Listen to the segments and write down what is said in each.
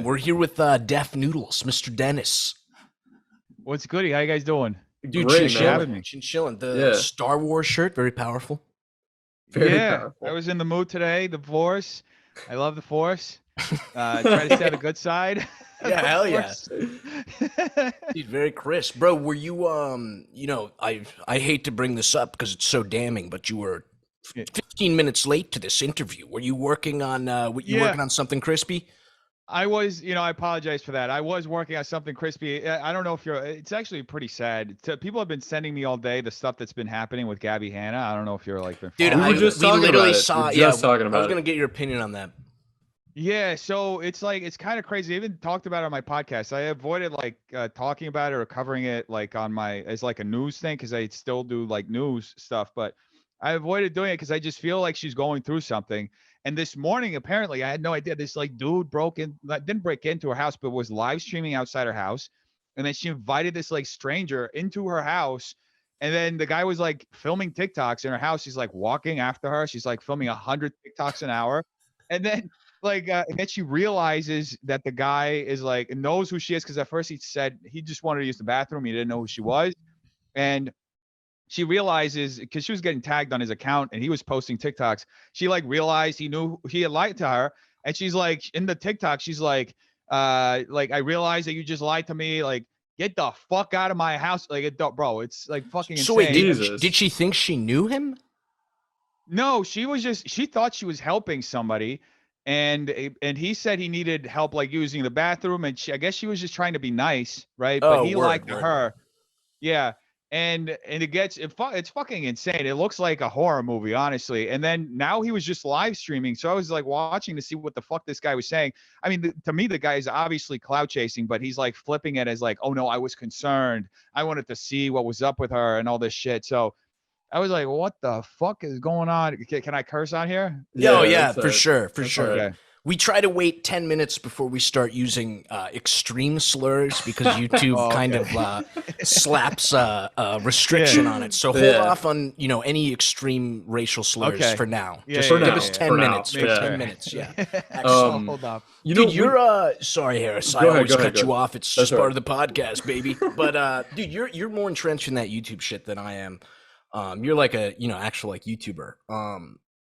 we're here with Deaf Noodles, Mr. Dennis. What's goody? How you guys doing? Dude, Great, having me. chinchillin'. The Yeah. Star Wars shirt, very powerful. Very I powerful. was in the mood today. The Force. I love the Force. Try to stay on the good side. of Yeah, the hell yeah. Force. Dude, very crisp. Bro, were you, I hate to bring this up because it's so damning, but you were Yeah. 15 minutes late to this interview. Were you working on, working on something crispy? I was, I apologize for that. I was working on something crispy. I don't know if it's actually pretty sad. People have been sending me all day the stuff that's been happening with Gabby Hanna. I don't know if you're like been Dude, following We were just we talking literally about it. saw, We're yeah, just talking I was about going it. to get your opinion on that. Yeah, so it's like it's kind of crazy. I even talked about it on my podcast. I avoided like talking about it or covering it like on my as like a news thing because I still do like news stuff, but I avoided doing it because I just feel like she's going through something. And this morning, apparently, I had no idea. This like dude didn't break into her house, but was live streaming outside her house, and then she invited this like stranger into her house. And then the guy was like filming TikToks in her house. He's like walking after her. She's like filming 100 TikToks an hour. And then and then she realizes that the guy is like knows who she is because at first he said he just wanted to use the bathroom. He didn't know who she was, and she realizes because she was getting tagged on his account and he was posting TikToks. She like realized he knew he had lied to her, and she's like in the TikTok, she's like I realized that you just lied to me. Like get the fuck out of my house. Like bro, it's like fucking So wait, insane. did she think she knew him? No, she thought she was helping somebody, and he said he needed help like using the bathroom, and I guess she was just trying to be nice, right? But Oh, he lied to word. her. Yeah. And it's fucking insane. It looks like a horror movie, honestly. And then now he was just live streaming. So I was like watching to see what the fuck this guy was saying. I mean, to me, the guy is obviously clout chasing, but he's like flipping it as like, oh no, I was concerned. I wanted to see what was up with her and all this shit. So I was like, what the fuck is going on? Can I curse on here? Yeah, Yeah, for sure, for that's sure. all right. We try to wait 10 minutes before we start using extreme slurs because YouTube Oh, kind okay. of slaps a restriction on it. So hold Yeah. off on any extreme racial slurs Okay. for now. Yeah, Just For give now, us 10 for now. minutes. For Yeah. 10 minutes, yeah. Hold up. You know, Dude, you're sorry, Harris. I Go ahead, always go ahead, cut go you ahead. off. It's That's just all part right. of the podcast, baby. But dude, you're more entrenched in that YouTube shit than I am. You're like a actual like YouTuber.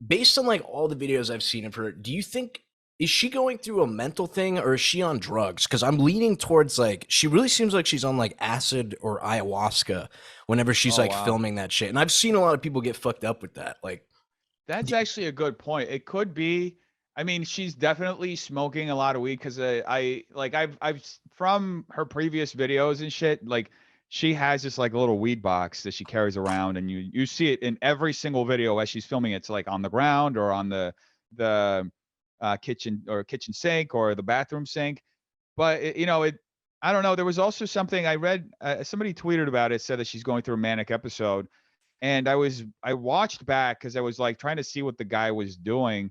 Based on like all the videos I've seen of her, do you think is she going through a mental thing or is she on drugs? Because I'm leaning towards like she really seems like she's on like acid or ayahuasca whenever she's Oh, like wow. filming that shit. And I've seen a lot of people get fucked up with that. Like, That's actually a good point. It could be. I mean, she's definitely smoking a lot of weed because from her previous videos and shit. Like, she has this like little weed box that she carries around, and you see it in every single video as she's filming. It's like on the ground or on the kitchen sink or the bathroom sink. But I don't know. There was also something I read. Somebody tweeted about it, said that she's going through a manic episode. And I watched back because I was like trying to see what the guy was doing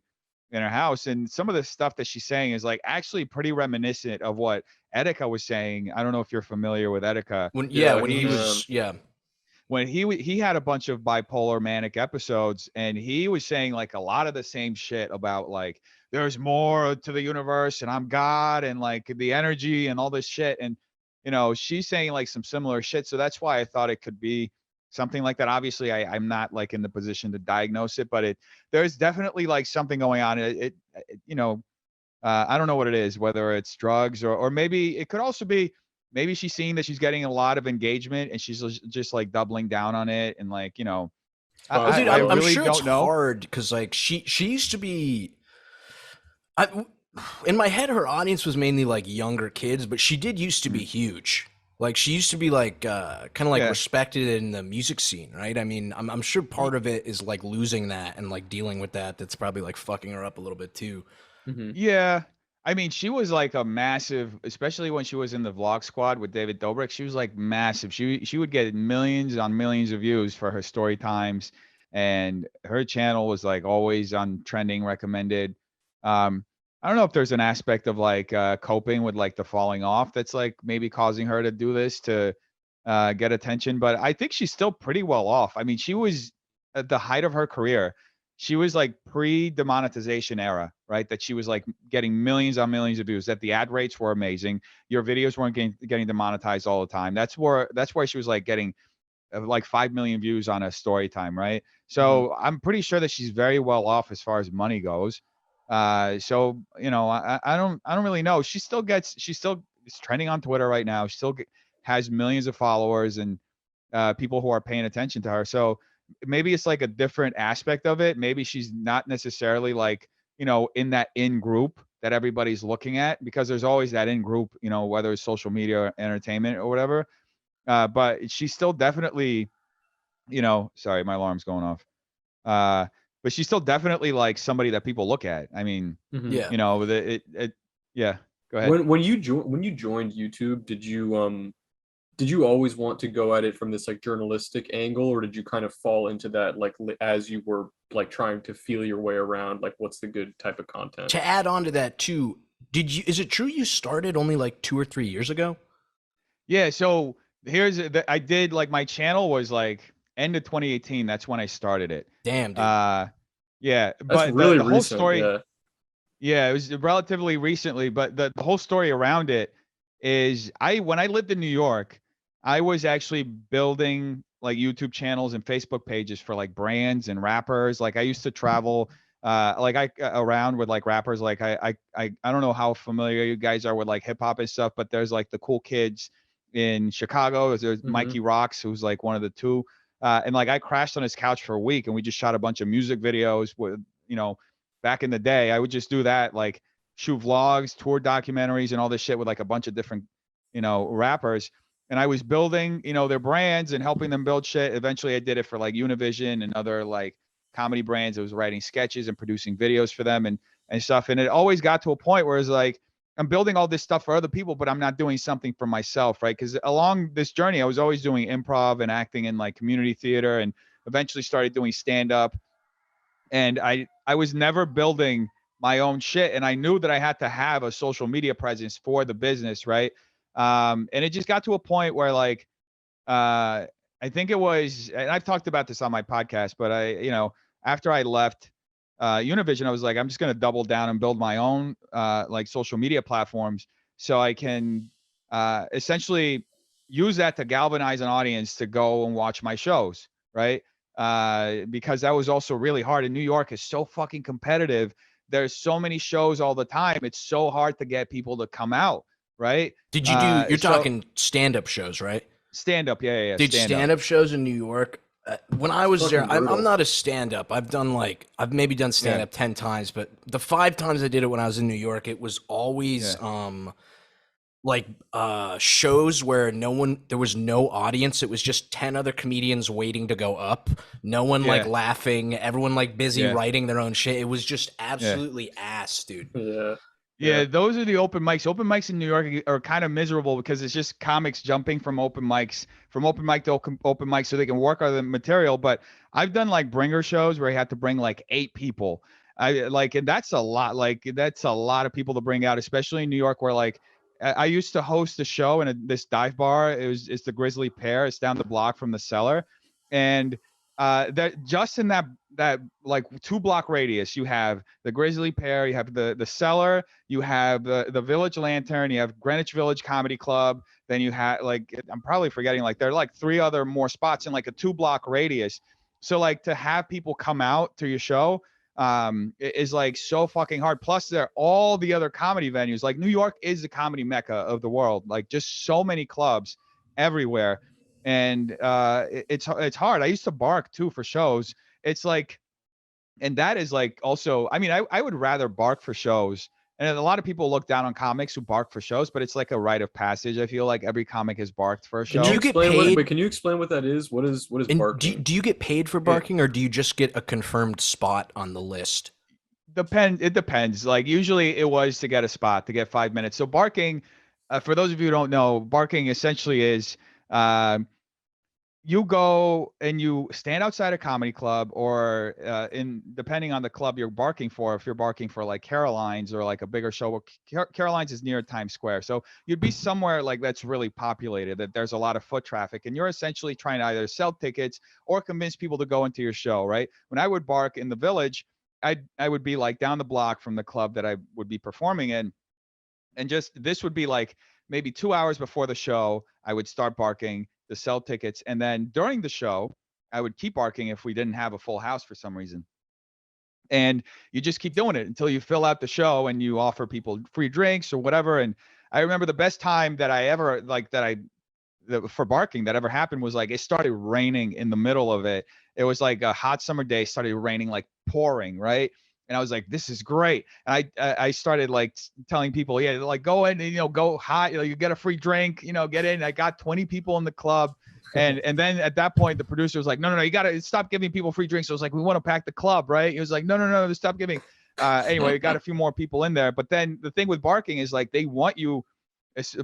in her house. And some of the stuff that she's saying is like actually pretty reminiscent of what Etika was saying. I don't know if you're familiar with Etika. when Yeah, when he was When he had a bunch of bipolar manic episodes, and he was saying like a lot of the same shit about like there's more to the universe and I'm God and like the energy and all this shit. And she's saying like some similar shit. So that's why I thought it could be something like that. Obviously, I'm not like in the position to diagnose it, but there's definitely like something going on. I don't know what it is, whether it's drugs or maybe it could also be maybe she's seeing that she's getting a lot of engagement and she's just like doubling down on it and like Well, I, dude, I I'm really sure don't it's know. hard because like she used to be. In my head, her audience was mainly like younger kids, but she did used to be huge. Like she used to be like kind of like Yeah. respected in the music scene, right? I mean, I'm sure part of it is like losing that and like dealing with that. That's probably like fucking her up a little bit too. Mhm. Yeah. I mean, she was like a massive, especially when she was in the Vlog Squad with David Dobrik. She was like massive. She would get millions on millions of views for her story times, and her channel was like always on trending recommended. I don't know if there's an aspect of like coping with like the falling off that's like maybe causing her to do this to get attention, but I think she's still pretty well off. I mean, she was at the height of her career. she was like pre-demonetization era, right? That she was like getting millions on millions of views, that the ad rates were amazing. Your videos weren't getting demonetized all the time. That's where she was like getting like 5 million views on a story time, right? So I'm pretty sure that she's very well off as far as money goes. So you know, I don't really know. She still is trending on Twitter right now. She still has millions of followers and people who are paying attention to her. So maybe it's like a different aspect of it. Maybe she's not necessarily like, you know, in that in group that everybody's looking at, because there's always that in group, you know, whether it's social media or entertainment or whatever. But she's still definitely, you know, sorry, my alarm's going off. But she's still definitely like somebody that people look at. I mean, Yeah. you know, yeah, go ahead. When you joined YouTube, did you always want to go at it from this like journalistic angle, or did you kind of fall into that like as you were like trying to feel your way around like what's the good type of content? To add on to that too, is it true you started only like 2 or 3 years ago? Yeah, so I did like my channel was like end of 2018. That's when I started it. Damn, dude. Yeah, That's but really the whole recent, story, yeah. yeah, it was relatively recently, but the whole story around it is when I lived in New York, I was actually building like YouTube channels and Facebook pages for like brands and rappers. Like I used to travel around with like rappers. Like I don't know how familiar you guys are with like hip hop and stuff, but there's like the Cool Kids in Chicago. There's Mikey Rocks, who's like one of the two. And like I crashed on his couch for a week and we just shot a bunch of music videos with, you know, back in the day, I would just do that, like shoot vlogs, tour documentaries, and all this shit with like a bunch of different, you know, rappers. And I was building, you know, their brands and helping them build shit. Eventually, I did it for like Univision and other like comedy brands. I was writing sketches and producing videos for them and stuff. And it always got to a point where it's like I'm building all this stuff for other people, but I'm not doing something for myself, right? Because along this journey, I was always doing improv and acting in like community theater, and eventually started doing stand up. And I was never building my own shit, and I knew that I had to have a social media presence for the business, right? And it just got to a point where like I think it was, and I've talked about this on my podcast, but you know, after I left Univision, I was like, I'm just going to double down and build my own like social media platforms so I can essentially use that to galvanize an audience to go and watch my shows, right? Because that was also really hard. And New York is so fucking competitive. There's so many shows all the time. It's so hard to get people to come out, right? Did you do? You're talking stand-up shows, right? Stand up, yeah. Did stand-up shows in New York? When I was there, I'm not a stand-up. I've maybe done stand-up 10 times, but the 5 times I did it when I was in New York, it was always shows where there was no audience. It was just 10 other comedians waiting to go up. No one like laughing, everyone like busy writing their own shit. It was just absolutely ass, dude. Yeah, those are the open mics. Open mics in New York are kind of miserable because it's just comics jumping from open mic to open mic so they can work on the material. But I've done like bringer shows where I had to bring like 8 people. And that's a lot. Like that's a lot of people to bring out, especially in New York, where like I used to host a show in this dive bar. It's the Grizzly Pear. It's down the block from the Cellar, and that just in that like 2-block radius, you have the Grizzly Pear, you have the Cellar, you have the Village Lantern, you have Greenwich Village Comedy Club, then you have like I'm probably forgetting like there are like 3 other more spots in like a 2-block radius. So like to have people come out to your show is like so fucking hard. Plus there are all the other comedy venues. Like New York is the comedy mecca of the world. Like just so many clubs everywhere. And it's hard. I used to bark too for shows. It's like, and that is like also, I mean, I would rather bark for shows. And a lot of people look down on comics who bark for shows, but it's like a rite of passage. I feel like every comic has barked for a show. Do you get paid? Can you explain what that is? What is barking? Do you get paid for barking, or do you just get a confirmed spot on the list? It depends. Like usually it was to get a spot, to get 5 minutes. So barking, for those of you who don't know, barking essentially is you go and you stand outside a comedy club, or depending on the club you're barking for, if you're barking for like Caroline's or like a bigger show, Caroline's is near Times Square. So you'd be somewhere like that's really populated, that there's a lot of foot traffic, and you're essentially trying to either sell tickets or convince people to go into your show, right? When I would bark in the Village, I would be like down the block from the club that I would be performing in, and just this would be like maybe 2 hours before the show, I would start barking to sell tickets, and then during the show I would keep barking if we didn't have a full house for some reason, and you just keep doing it until you fill out the show and you offer people free drinks or whatever. And I remember the best time that I ever like for barking that ever happened was like it started raining in the middle of it. It was like a hot summer day, started raining, like pouring, right? And I was like, this is great. And I started like telling people, yeah, like go in and, go hot, you get a free drink, get in. I got 20 people in the club. And then at that point, the producer was like, no, you got to stop giving people free drinks. So I was like, we want to pack the club, right? He was like, no, stop giving. Anyway, we got a few more people in there. But then the thing with barking is like, they want you,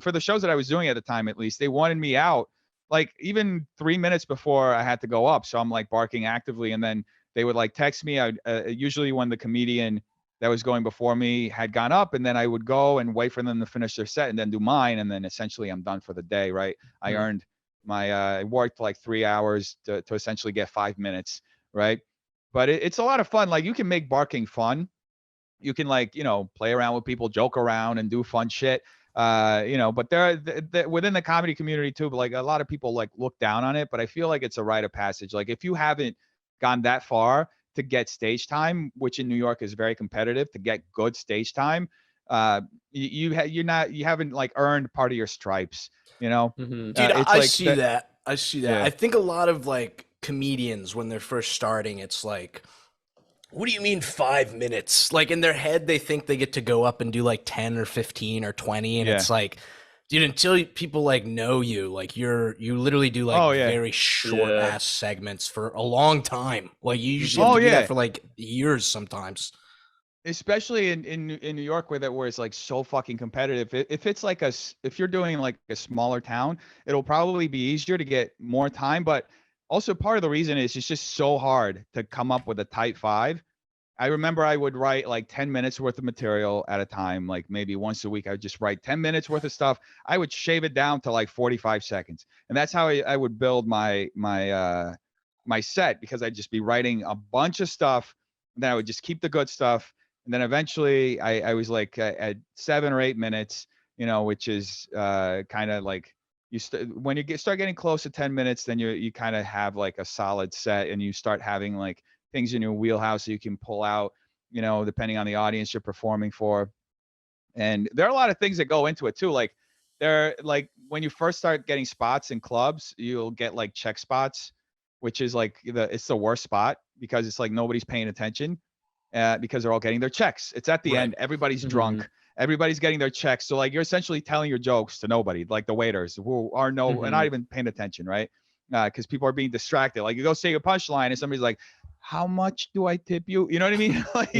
for the shows that I was doing at the time, at least, they wanted me out like even 3 minutes before I had to go up. So I'm like barking actively. And then they would like text me. Usually when the comedian that was going before me had gone up, and then I would go and wait for them to finish their set and then do mine. And then essentially I'm done for the day, right? I earned I worked like 3 hours to essentially get 5 minutes, right? But it's a lot of fun. Like you can make barking fun. You can like, play around with people, joke around and do fun shit. But within the comedy community too, but like a lot of people like look down on it, but I feel like it's a rite of passage. Like if you haven't gone that far to get stage time, which in New York is very competitive, to get good stage time, you haven't like earned part of your stripes, Dude, it's I like see that. I see that. Yeah. I think a lot of like comedians when they're first starting, it's like, what do you mean 5 minutes? Like in their head, they think they get to go up and do like 10 or 15 or 20. And Yeah. it's like, dude, until people like know you, like you literally do like very short ass segments for a long time. Like you usually have to do that for like years sometimes. Especially in New York where it's like so fucking competitive. If it's like if you're doing like a smaller town, it'll probably be easier to get more time. But also part of the reason is it's just so hard to come up with a tight five. I remember I would write like 10 minutes worth of material at a time. Like maybe once a week, I would just write 10 minutes worth of stuff. I would shave it down to like 45 seconds. And that's how I would build my set, because I'd just be writing a bunch of stuff. And then I would just keep the good stuff. And then eventually I was like at 7 or 8 minutes, which is kind of like when you start getting close to 10 minutes, then you kind of have like a solid set, and you start having like things in your wheelhouse that you can pull out, depending on the audience you're performing for. And there are a lot of things that go into it too. Like when you first start getting spots in clubs, you'll get like check spots, which is like it's the worst spot, because it's like nobody's paying attention. Because they're all getting their checks. It's at the end. Everybody's drunk. Everybody's getting their checks. So like you're essentially telling your jokes to nobody, like the waiters who are not even paying attention, right? Because people are being distracted. Like you go say your punchline and somebody's like, how much do I tip you? You know what I mean? Like,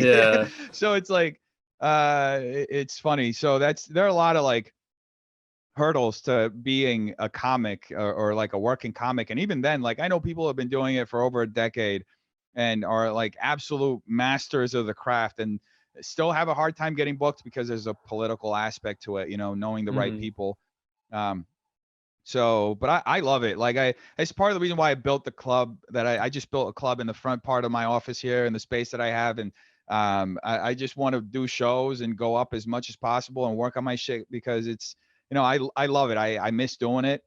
so it's like, it's funny. So there are a lot of like hurdles to being a comic or like a working comic. And even then, like I know people have been doing it for over a decade and are like absolute masters of the craft, and still have a hard time getting booked because there's a political aspect to it, knowing the right people. But I love it. Like it's part of the reason why I built the club, that I just built a club in the front part of my office here in the space that I have. And I just want to do shows and go up as much as possible and work on my shit, because it's, I love it. I miss doing it.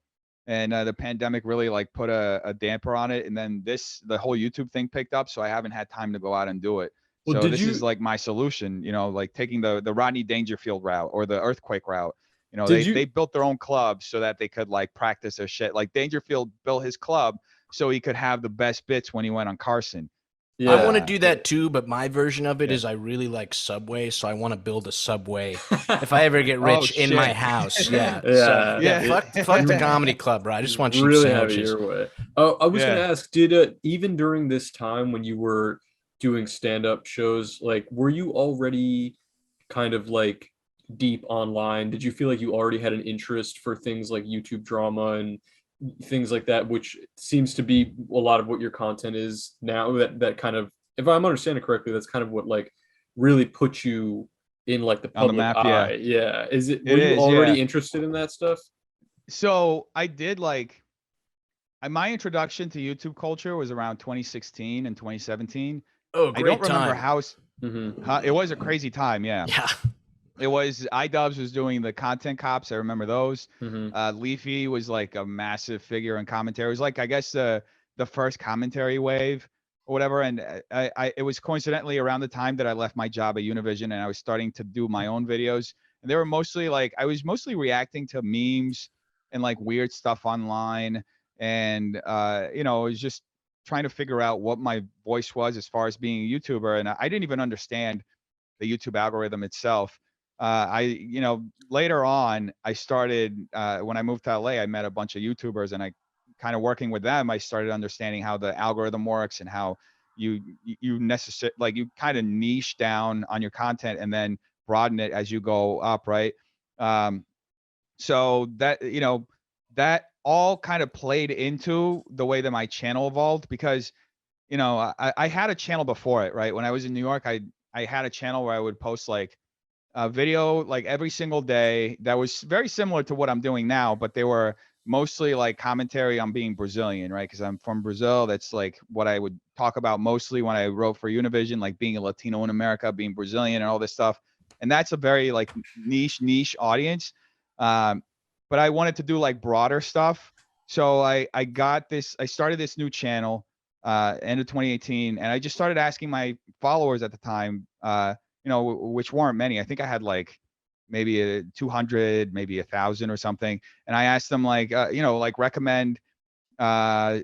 And the pandemic really like put a damper on it. And then the whole YouTube thing picked up. So I haven't had time to go out and do it. Well, so this is like my solution, like taking the Rodney Dangerfield route or the earthquake route. They built their own club so that they could like practice their shit. Like Dangerfield built his club so he could have the best bits when he went on Carson. Yeah. I want to do that too, but my version of it is I really like Subway, so I want to build a Subway if I ever get rich in my house. Yeah. Fuck the comedy club, bro. I just want cheap really sandwiches. Have it your way. Oh, I was gonna ask, did even during this time when you were doing stand-up shows, like were you already kind of like deep online? Did you feel like you already had an interest for things like YouTube drama and things like that, which seems to be a lot of what your content is now. That kind of, if I'm understanding correctly, that's kind of what like really puts you in like the On the public map, yeah. eye. Yeah. Is it, were It you is, yeah. already interested in that stuff? So I did like my introduction to YouTube culture was around 2016 and 2017. Oh, I don't great remember time. how Mm-hmm. it was a crazy time, yeah. Yeah. It was iDubbbz was doing the content cops. I remember those. Mm-hmm. Leafy was like a massive figure in commentary. It was like I guess the first commentary wave or whatever. And I it was coincidentally around the time that I left my job at Univision and I was starting to do my own videos. And they were mostly like I was mostly reacting to memes and like weird stuff online. And you know, I was just trying to figure out what my voice was as far as being a YouTuber. And I didn't even understand the YouTube algorithm itself. You know, later on, I started when I moved to LA. I met a bunch of YouTubers, and I kind of working with them. I started understanding how the algorithm works and how you necessarily like you kind of niche down on your content and then broaden it as you go up, right? Um, so that you know that all kind of played into the way that my channel evolved because you know I had a channel before it, right? When I was in New York, I had a channel where I would post like a video like every single day that was very similar to what I'm doing now, but they were mostly like commentary on being Brazilian, right? Because I'm from Brazil. That's like what I would talk about mostly when I wrote for Univision, like being a Latino in America, being Brazilian, and all this stuff. And that's a very like niche audience. Um, but I wanted to do like broader stuff. So I got this. I started this new channel end of 2018, and I just started asking my followers at the time. You know, which weren't many. I think I had like maybe 200, maybe 1,000 or something. And I asked them like, you know, like recommend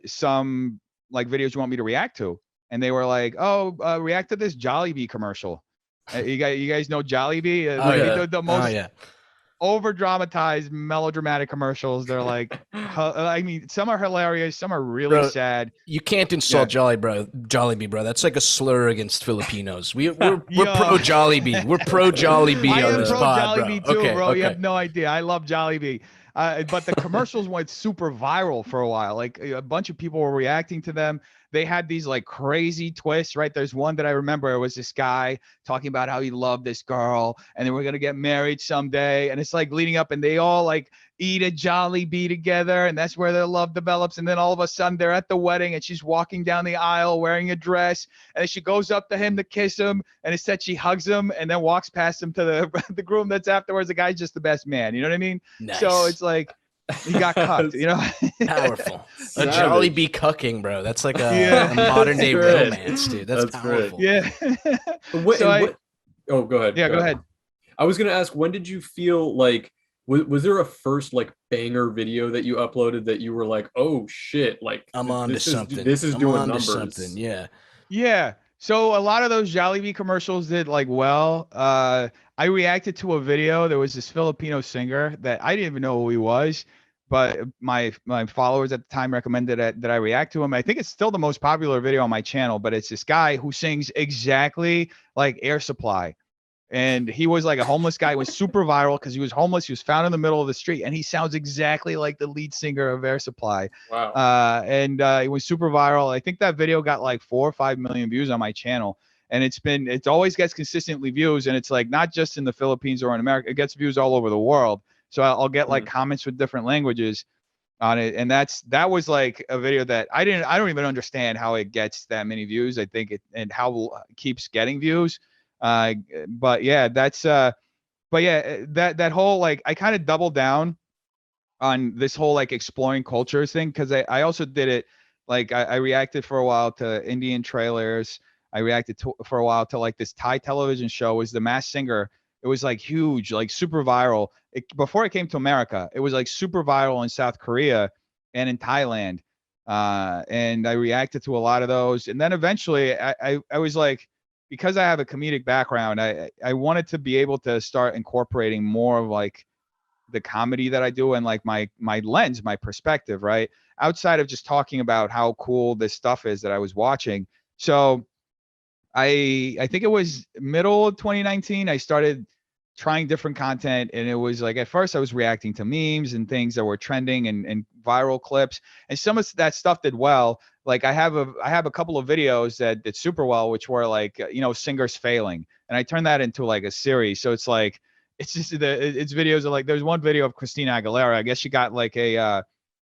some like videos you want me to react to. And they were like, oh, react to this Jollibee commercial. You guys know Jollibee? Oh Like yeah. the Oh most yeah. over dramatized melodramatic commercials. They're like, I mean, some are hilarious, some are really Bro, sad. you can't insult Jollibee, bro. That's like a slur against Filipinos. We're Yo. pro Jollibee. We're pro Jollibee I on am this pro pod, bro. Jollibee too, Okay, bro. You okay. have no idea. I love Jollibee. But the commercials went super viral for a while. Like a bunch of people were reacting to them. They had these like crazy twists, right? There's one that I remember. It was this guy talking about how he loved this girl and they were gonna get married someday. And it's like leading up, and they all like eat a Jollibee together, and that's where their love develops. And then all of a sudden they're at the wedding and she's walking down the aisle wearing a dress, and she goes up to him to kiss him, and instead she hugs him and then walks past him to the the groom that's afterwards. The guy's just the best man. You know what I mean? Nice. So it's like he got cucked, you know? Powerful. A Savage. Jollibee cucking, bro. That's like Yeah. a modern day That's great. romance, dude. That's That's great. powerful. Yeah. What, So what, oh, go ahead. yeah, go ahead. I was gonna ask, when did you feel like was there a first like banger video that you uploaded that you were like, oh shit, like I'm on to something. this is I'm doing on to numbers. something. Yeah. Yeah. So a lot of those Jollibee commercials did like well. I reacted to a video. There was this Filipino singer that I didn't even know who he was, but my followers at the time recommended that I react to him. I think it's still the most popular video on my channel, but it's this guy who sings exactly like Air Supply. And he was like a homeless guy. It was super viral because he was homeless. He was found in the middle of the street, and he sounds exactly like the lead singer of Air Supply. Wow. And it was super viral. I think that video got like 4 or 5 million views on my channel, and it always gets consistently views, and it's like not just in the Philippines or in America. It gets views all over the world. So I'll get like comments with different languages on it, and that was like a video that I don't even understand how it gets that many views. I think it and how it keeps getting views. But yeah, that whole like I kind of doubled down on this whole like exploring cultures thing because I also did it like I reacted for a while to Indian trailers. I reacted for a while to like this Thai television show was The Masked Singer. It was like huge, like super viral. Before it came to America, it was like super viral in South Korea and in Thailand. And I reacted to a lot of those. And then eventually I was like, because I have a comedic background, I wanted to be able to start incorporating more of like the comedy that I do and like my lens, my perspective, right? Outside of just talking about how cool this stuff is that I was watching. So I think it was middle of 2019, I started trying different content. And it was like, at first I was reacting to memes and things that were trending and viral clips. And some of that stuff did well. Like I have a couple of videos that did super well, which were like, singers failing. And I turned that into like a series. So it's like, it's just it's videos of like, there's one video of Christina Aguilera. I guess she got like a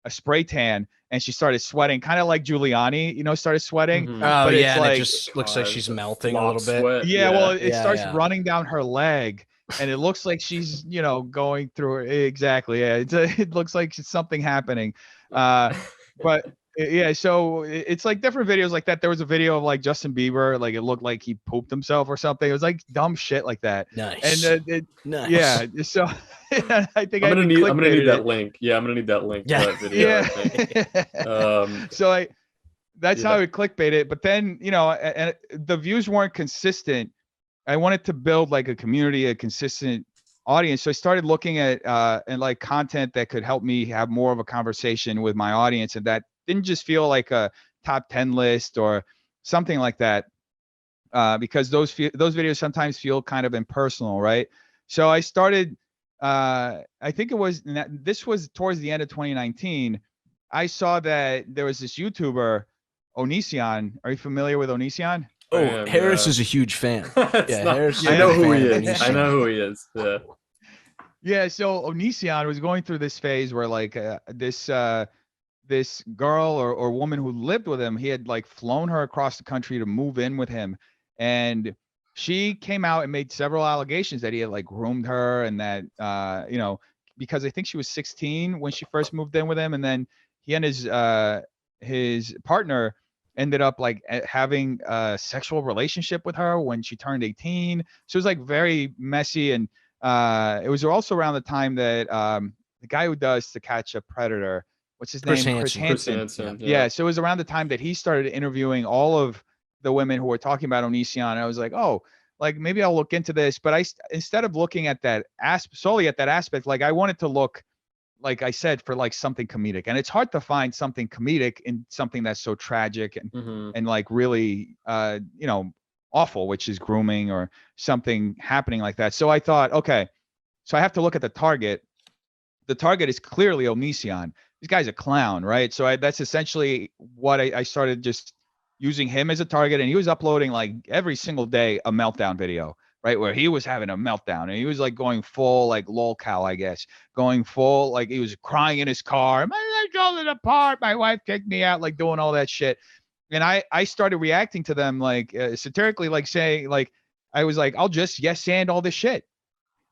spray tan and she started sweating, kind of like Giuliani, started sweating. Mhm. Oh But it's yeah, and it like, just looks like God, she's the melting a flop little bit. sweat, yeah, well, it Yeah, starts yeah. running down her leg, and it looks like she's, going through it. Exactly. Yeah, it looks like it's something happening. But yeah, so it's like different videos like that. There was a video of like Justin Bieber, like it looked like he pooped himself or something. It was like dumb shit like that. Nice. And Nice. yeah, so I think I'm gonna need clickbaited that it. link. Yeah, I'm gonna need that link Yeah. to that video. I think. Yeah. So that's Yeah. how I clickbait it. But then, and the views weren't consistent. I wanted to build like a community, a consistent audience. So I started looking at and like content that could help me have more of a conversation with my audience, and that didn't just feel like a top 10 list or something like that. Because those videos sometimes feel kind of impersonal, right? So I started. I think this was towards the end of 2019. I saw that there was this YouTuber, Onision. Are you familiar with Onision? Oh, am, Harris yeah. is a huge fan. It's Yeah, not- Harris. I know is a who he fan of is. I Onision. know who he is. Yeah. Yeah, so Onision was going through this phase where like this girl or woman who lived with him, he had like flown her across the country to move in with him, and she came out and made several allegations that he had like groomed her, and that because I think she was 16 when she first moved in with him, and then he and his partner ended up like having a sexual relationship with her when she turned 18. So it was like very messy. And it was also around the time that the guy who does To Catch a Predator, what's his Chris name? Hansen. Chris Hansen. Yeah. So it was around the time that he started interviewing all of the women who were talking about Onision. And I was like, oh, like maybe I'll look into this. But instead of looking at that solely at that aspect, like I wanted to look, like I said, for like something comedic. And it's hard to find something comedic in something that's so tragic and Mhm. like really awful, which is grooming or something happening like that. So I thought, okay, so I have to look at the target. The target is clearly Onision. This guy's a clown, right? So that's essentially what I started just using him as a target. And he was uploading like every single day a meltdown video, right? Where he was having a meltdown and he was like going full like lolcow, I guess, going full, like he was crying in his car. My legs falling apart. My wife kicked me out, like doing all that shit. And I started reacting to them like satirically, like saying, like, I was like, I'll just yes and all this shit.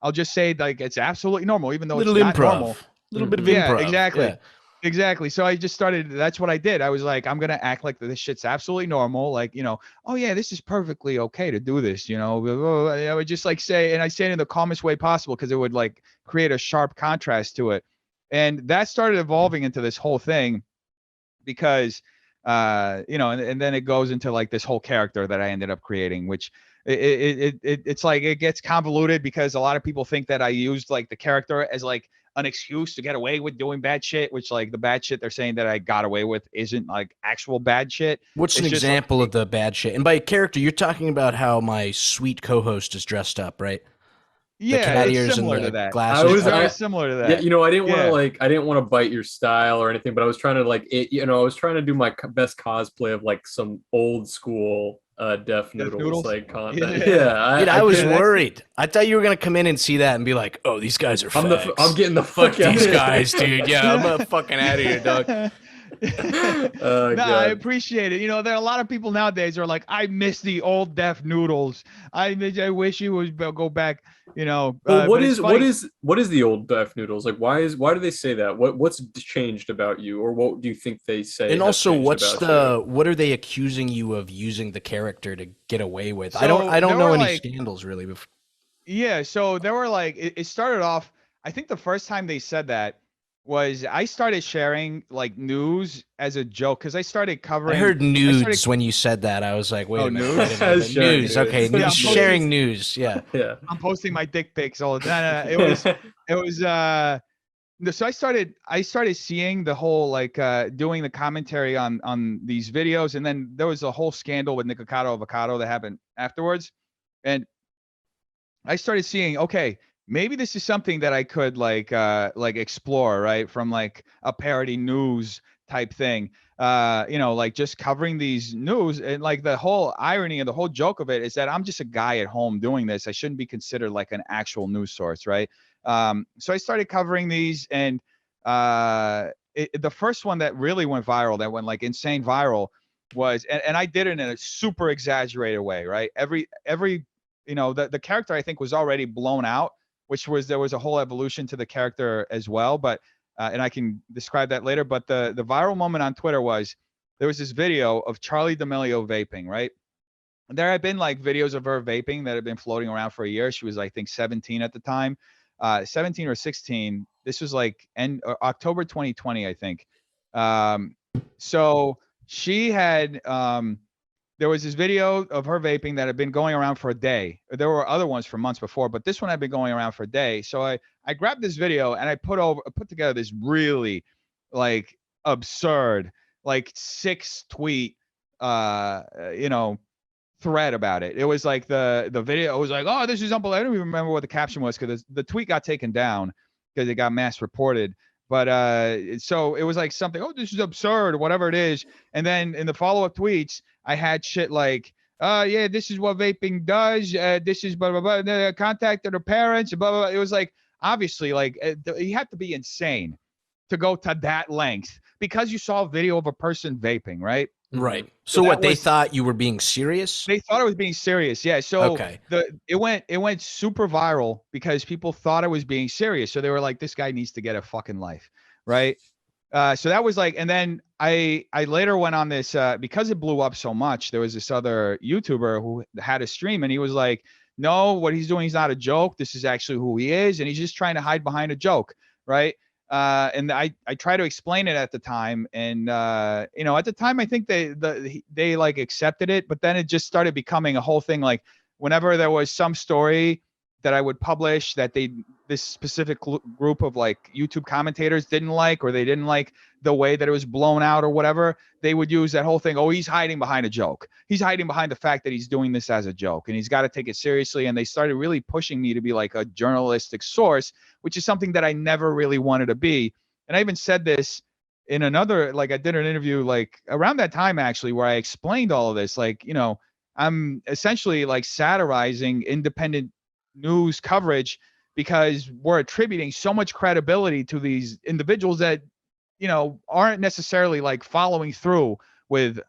I'll just say like it's absolutely normal, even though Little it's not improv. normal. Little bit of Yeah, improv. exactly. Yeah. Exactly. So I just started, that's what I did. I was like, I'm going to act like this shit's absolutely normal. Like, oh yeah, this is perfectly okay to do this, I would just like say, and I say it in the calmest way possible, because it would like create a sharp contrast to it. And that started evolving into this whole thing because, and then it goes into like this whole character that I ended up creating, which it's like, it gets convoluted because a lot of people think that I used like the character as like an excuse to get away with doing bad shit, which like the bad shit they're saying that I got away with isn't like actual bad shit. What's an It's just example like, of the bad shit? And by character, you're talking about how my sweet co-host is dressed up, right? The yeah, cat it's ears and similar to the that. glasses. I It's was very similar to that. Yeah, I didn't want to Yeah. like, I didn't want to bite your style or anything, but I was trying to like I was trying to do my best cosplay of like some old school Deaf Noodles Noodles? like content. Yeah. Yeah, Dude, I was that's- worried. I thought you were gonna come in and see that and be like, "Oh, these guys are fags. I'm getting the fuck fuck out these of here." guys, dude. Yeah, I'm fucking out of here, dog." Oh, No, I God. appreciate it. There are a lot of people nowadays who are like, I miss the old Deaf Noodles. I wish you would go back. Well, But what it's is funny. the old Deaf Noodles like? Why do they say that? What's changed about you, or what do you think they say? And has also, changed what's about what are they accusing you of using the character to get away with? I So don't there know were, any like, scandals really. Yeah, so there were like, it started off, I think the first time they said that was I started sharing like news as a joke, because I started I coving. heard I started, nudes when you said that. I was like, wait Oh, a minute, nudes? wait a minute. Sharing News, okay, nudes. Yeah, news, sharing news, yeah. you? Yeah. I'm posting my dick pics all the time. It was so I started seeing the whole like doing the commentary on these videos, and then there was a whole scandal with Nikocado Avocado that happened afterwards. And I started seeing, okay, maybe this is something that I could like explore, right? From like a parody news type thing. Like just covering these news, and like the whole irony and the whole joke of it is that I'm just a guy at home doing this. I shouldn't be considered like an actual news source, right? So I started covering these, and the first one that really went viral, that went like insane viral, was, and I did it in a super exaggerated way, right? Every the character I think was already blown out, which was, there was a whole evolution to the character as well, but and I can describe that later. But the viral moment on Twitter was, there was this video of Charlie D'Amelio vaping, right? And there had been like videos of her vaping that had been floating around for a year. She was, I think, 17 at the time, 17 or 16. This was like October 2020, I think. So she had there was this video of her vaping that had been going around for a day. There were other ones for months before, but this one had been going around for a day. So I grabbed this video and I put together this really like absurd, like 6 tweet thread about it. It was like the video was like, oh, this is unbelievable. I don't even remember what the caption was, because the tweet got taken down because it got mass reported. But so it was like something, oh, this is absurd, whatever it is. And then in the follow-up tweets, I had shit like, yeah, this is what vaping does. This is blah, blah, blah. And then I contacted her parents, blah, blah, blah. It was like, obviously, like, you have to be insane to go to that length because you saw a video of a person vaping, right? Right. So what, they thought you were being serious? They thought I was being serious. Yeah. So okay. It went super viral because people thought I was being serious. So they were like, this guy needs to get a fucking life. Right. So that was like, and then I later went on this because it blew up so much. There was this other YouTuber who had a stream, and he was like, no, what he's doing is not a joke. This is actually who he is. And he's just trying to hide behind a joke. Right. And I try to explain it at the time, and at the time I think they like accepted it, but then it just started becoming a whole thing. Like whenever there was some story that I would publish that this specific group of like YouTube commentators didn't like, or they didn't like the way that it was blown out or whatever, they would use that whole thing. Oh, he's hiding behind a joke. He's hiding behind the fact that he's doing this as a joke, and he's got to take it seriously. And they started really pushing me to be like a journalistic source, which is something that I never really wanted to be. And I even said this in another, like I did an interview like around that time actually, where I explained all of this. Like, I'm essentially like satirizing independent news coverage because we're attributing so much credibility to these individuals that aren't necessarily like following through with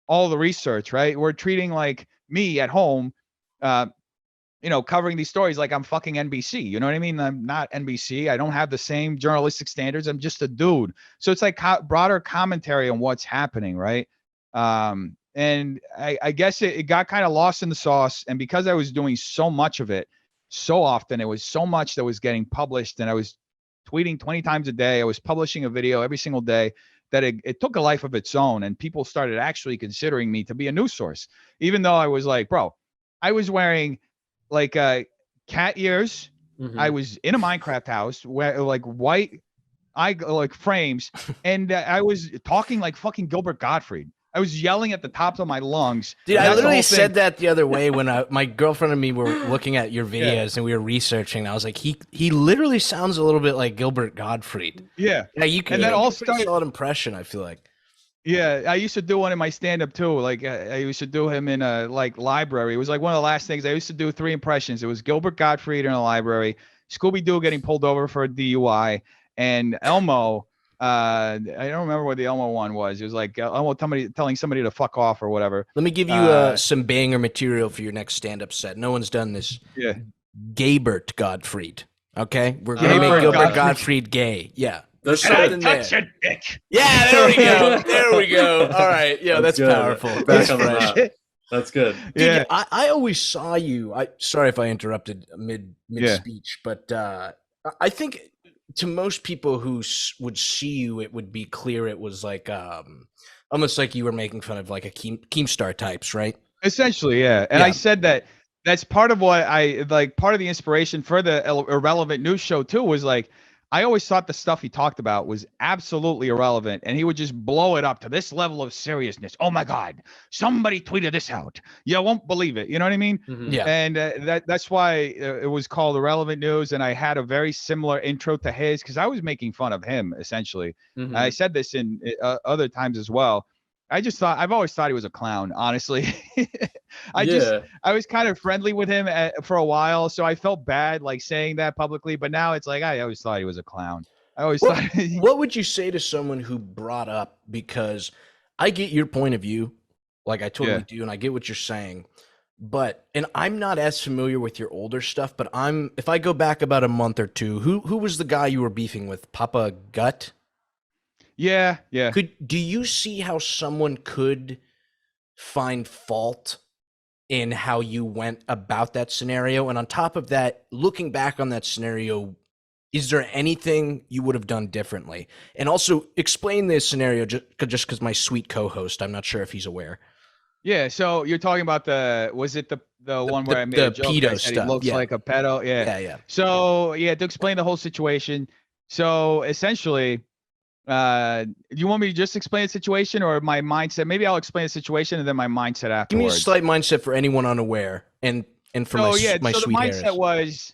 all the research, right? We're treating like me at home covering these stories like I'm fucking NBC. You know what I mean? I'm not NBC. I don't have the same journalistic standards. I'm just a dude. So it's like broader commentary on what's happening, right? And I guess it got kind of lost in the sauce. And because I was doing so much of it so often, it was so much that was getting published, and I was tweeting 20 times a day. I was publishing a video every single day, that it took a life of its own, and people started actually considering me to be a news source, even though I was like, bro, I was wearing like cat ears. Mm-hmm. I was in a Minecraft house where like white like frames, and I was talking like fucking Gilbert Gottfried. I was yelling at the tops of my lungs. Dude, I literally said that the other way when my girlfriend and me were looking at your videos and we were researching. I was like, he literally sounds a little bit like Gilbert Gottfried. Yeah. Yeah, you can. And then all started solid impression, I feel like. Yeah, I used to do one in my stand-up too. Like I used to do him in a like library. It was like one of the last things I used to do. 3 impressions. It was Gilbert Gottfried in a library, Scooby-Doo getting pulled over for a DUI, and Elmo. I don't remember what the Elmo one was. It was like Elmo telling somebody to fuck off or whatever. Let me give you some banger material for your next stand-up set. No one's done this. Yeah. Gilbert Gottfried. Okay, we're gonna make Gilbert Gottfried gay. Yeah. There's something there. Yeah, there we go. There we go. All right. Yeah, that's powerful. That's good. Dude, yeah. I always saw you. Sorry if I interrupted mid speech, but I think to most people who would see you, it would be clear it was like almost like you were making fun of like a Keemstar types, right? Essentially, yeah. And I said that's part of what I like. Part of the inspiration for the Irrelevant News show too was like, I always thought the stuff he talked about was absolutely irrelevant, and he would just blow it up to this level of seriousness. Oh my God, somebody tweeted this out. You won't believe it. You know what I mean? Mhm. Yeah. And that's why it was called Irrelevant News. And I had a very similar intro to his because I was making fun of him essentially. Mhm. I said this in other times as well. I've always thought he was a clown, honestly. Yeah. I was kind of friendly with him for a while, so I felt bad like saying that publicly. But now it's like I always thought he was a clown. I always What, thought. what would you say to someone who brought up, because I get your point of view, like I totally Yeah. do, and I get what you're saying, but and I'm not as familiar with your older stuff, but if I go back about a month or two, who was the guy you were beefing with? Papa Gut? Yeah, yeah. Do you see how someone could find fault in how you went about that scenario? And on top of that, looking back on that scenario, is there anything you would have done differently? And also explain this scenario just because my sweet co-host, I'm not sure if he's aware. Yeah, so you're talking about was it the one where I made a the joke that pedo said he stuff, looks yeah. like a pedo? Yeah. Yeah. So yeah, to explain the whole situation. So essentially, you want me to just explain the situation or my mindset? Maybe I'll explain the situation and then my mindset Give me a afterwards. slight mindset for anyone unaware and for my So my the sweet mindset hairs. was,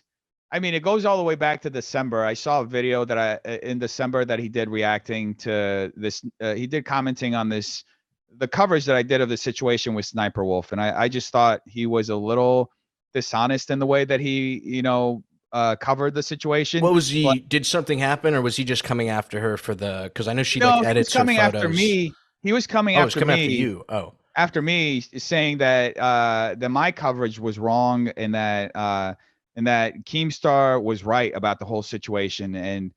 I mean, it goes all the way back to December. I saw a video that in December that he did reacting to this. He did commenting on this, the coverage that I did of the situation with Sniper Wolf, and I just thought he was a little dishonest in the way that he, covered the situation. What was he? Like, Did something happen, or was he just coming after her for the? Because I know she no, like he was edits her coming photos. after me. He was coming Oh, after it's coming me. after you. Oh, after me, saying that that my coverage was wrong and that Keemstar was right about the whole situation. And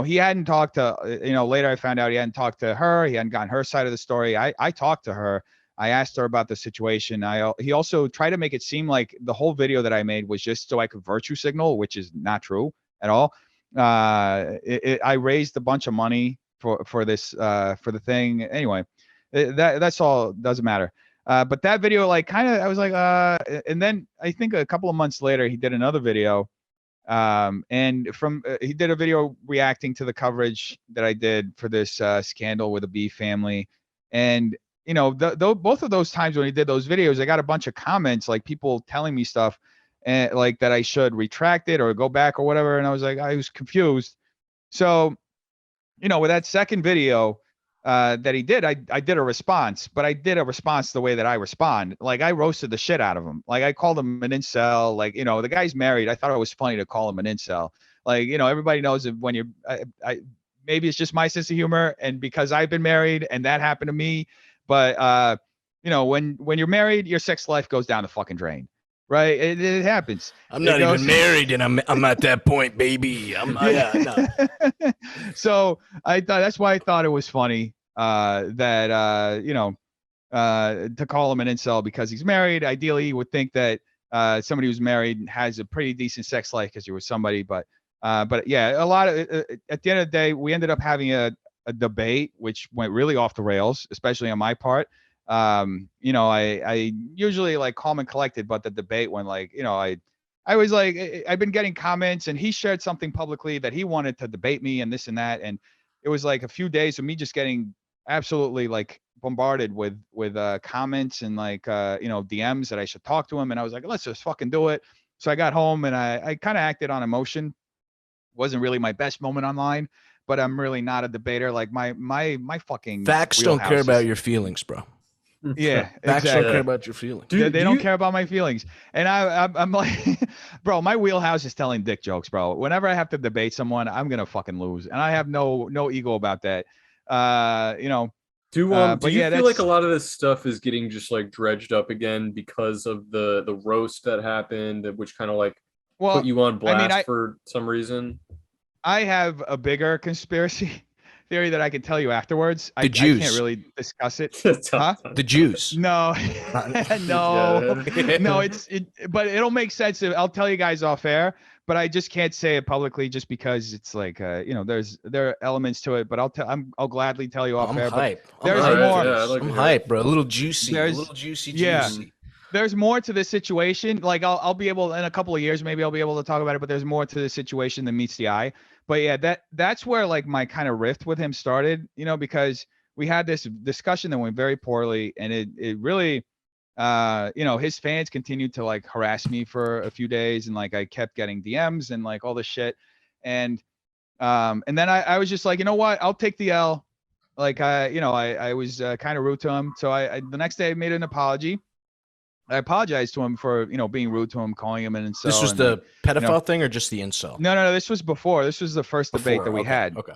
he hadn't talked to later I found out he hadn't talked to her. He hadn't gotten her side of the story. I talked to her. I asked her about the situation. He also tried to make it seem like the whole video that I made was just so I could virtue signal, which is not true at all. I raised a bunch of money for this for the thing. Anyway, that's all, doesn't matter. But that video, like, kind of, I was like, and then I think a couple of months later, he did another video. And he did a video reacting to the coverage that I did for this scandal with the B family. And, both of those times when he did those videos, I got a bunch of comments, like people telling me stuff and like that I should retract it or go back or whatever. And I was confused. So, with that second video that he did, I did a response, but I did a response the way that I respond. Like, I roasted the shit out of him. Like, I called him an incel. Like, the guy's married. I thought it was funny to call him an incel. Like, everybody knows that when you're, maybe it's just my sense of humor, and because I've been married and that happened to me. But when you're married, your sex life goes down the fucking drain. Right, it happens. I'm not even married, and I'm at that point, baby. No. So I thought that's why I thought it was funny that to call him an incel because he's married. Ideally, you would think that somebody who's married has a pretty decent sex life because you're with somebody. But yeah, a lot of at the end of the day, we ended up having a debate which went really off the rails, especially on my part. I usually like calm and collected, but the debate went like, I was like, I've been getting comments, and he shared something publicly that he wanted to debate me and this and that. And it was like a few days of me just getting absolutely like bombarded with comments and like, DMs that I should talk to him. And I was like, let's just fucking do it. So I got home and I kind of acted on emotion. Wasn't really my best moment online, but I'm really not a debater. Like my fucking facts don't care about your feelings, bro. Yeah, Facts exactly. don't care about your feelings. They don't care about my feelings. And I'm like, bro, my wheelhouse is telling dick jokes, bro. Whenever I have to debate someone, I'm gonna fucking lose, and I have no ego about that. Do you feel like a lot of this stuff is getting just like dredged up again because of the roast that happened, which kind of like put you on blast for some reason? I have a bigger conspiracy theory that I can tell you afterwards. The Jews. I can't really discuss it. Huh? The Jews. No, no. But it'll make sense. I'll tell you guys off air, but I just can't say it publicly just because it's like, there are elements to it, but I'll gladly tell you off air. Hype. There's more. I'm hype, bro. A little juicy. Yeah. There's more to this situation. Like I'll be able in a couple of years, maybe I'll be able to talk about it, but there's more to this situation than meets the eye. But yeah, that's where like my kind of rift with him started, you know, because we had this discussion that went very poorly, and it really, you know, his fans continued to like harass me for a few days, and like I kept getting DMs and like all this shit, and then I was just like, you know what, I'll take the L. Like I was kind of rude to him, so I the next day I made an apology. I apologized to him for, you know, being rude to him, calling him an This incel. was And the like, pedophile you know, thing or just the incel? no, this was before. This was the first debate Before, that we okay, had. okay.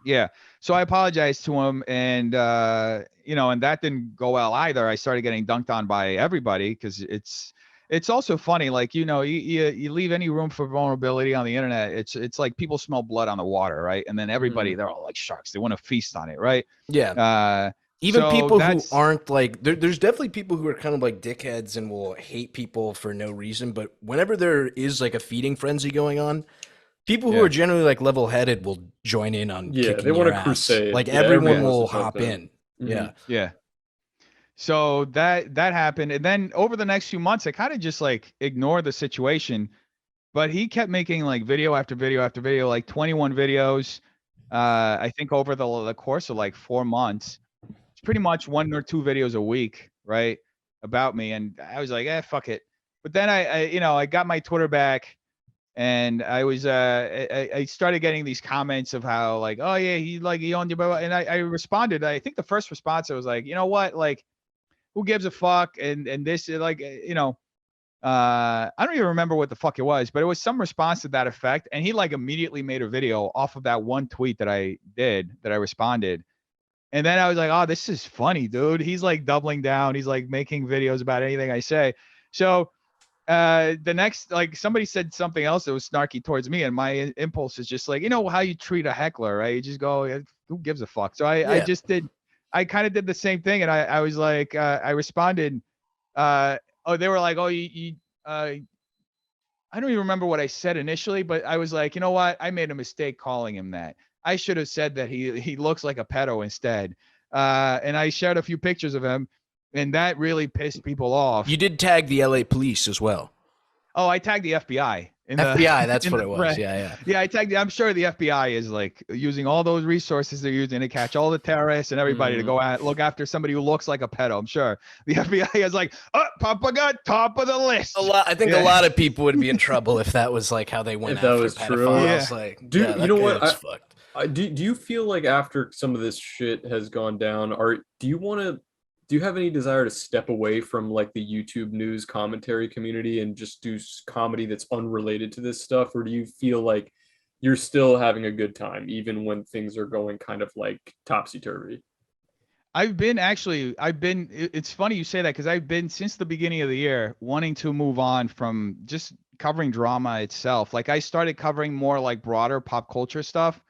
Yeah. So I apologized to him, and you know, and that didn't go well either. I started getting dunked on by everybody because it's also funny, like, you know, you leave any room for vulnerability on the internet, it's like people smell blood on the water, right? And then everybody, they're all like sharks. They want to feast on it, right? Yeah. Even So people who that's aren't like, there's definitely people who are kind of like dickheads and will hate people for no reason. But whenever there is like a feeding frenzy going on, people who Yeah. are generally like level headed will join in on Yeah, kicking they want your to ass. crusade. Like Yeah, everyone everyone wants will to jump hop in. Mhm. Yeah. Yeah. So that happened, and then over the next few months, I kind of just like ignored the situation. But he kept making like video after video after video, like 21 videos. I think over the course of like 4 months, it's pretty much 1 or 2 videos a week, right, about me. And I was like, fuck it. But then I you know, I got my Twitter back, and I was I started getting these comments of how like, oh yeah, he owned you, blah, blah. And I responded. I think the first response I was like, you know what, like, who gives a fuck? And this, like, you know, I don't even remember what the fuck it was, but it was some response to that effect. And he like immediately made a video off of that one tweet that I responded. And then I was like, oh, this is funny, dude. He's like doubling down. He's like making videos about anything I say. So the next, like, somebody said something else that was snarky towards me, and my impulse is just like, you know how you treat a heckler, right? You just go, who gives a fuck? So I just did, I kind of did the same thing, and I was like, I responded, oh, they were like, oh, I don't even remember what I said initially, but I was like, you know what? I made a mistake calling him that. I should have said that he looks like a pedo instead. And I shared a few pictures of him, and that really pissed people off. You did tag the LA police as well. Oh, I tagged the FBI. FBI, that's in what the it was. thread. Yeah. Yeah, I tagged. I'm sure the FBI is like using all those resources they're using to catch all the terrorists and everybody to go look after somebody who looks like a pedo. I'm sure the FBI is like, oh, Papa got top of the list. I think a lot of people would be in trouble if that was like how they went If that after was true. pedophiles. Yeah. Like, Dude, yeah, you know what? was fucked. Do you feel like after some of this shit has gone down, do you have any desire to step away from like the YouTube news commentary community and just do comedy that's unrelated to this stuff? Or do you feel like you're still having a good time even when things are going kind of like topsy-turvy? It's funny you say that, because I've been, since the beginning of the year, wanting to move on from just covering drama itself. Like, I started covering more like broader pop culture stuff.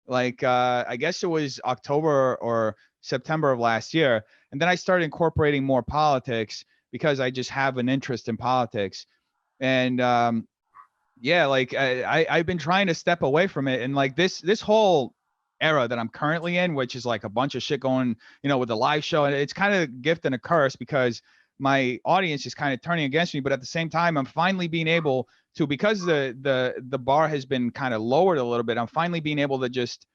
Like, I guess it was October or September of last year. And then I started incorporating more politics because I just have an interest in politics. And yeah, like I've been trying to step away from it. And like this whole era that I'm currently in, which is like a bunch of shit going, you know, with the live show, and it's kind of a gift and a curse, because my audience is kind of turning against me. But at the same time, I'm finally being able to, because the bar has been kind of lowered a little bit, I'm finally being able to just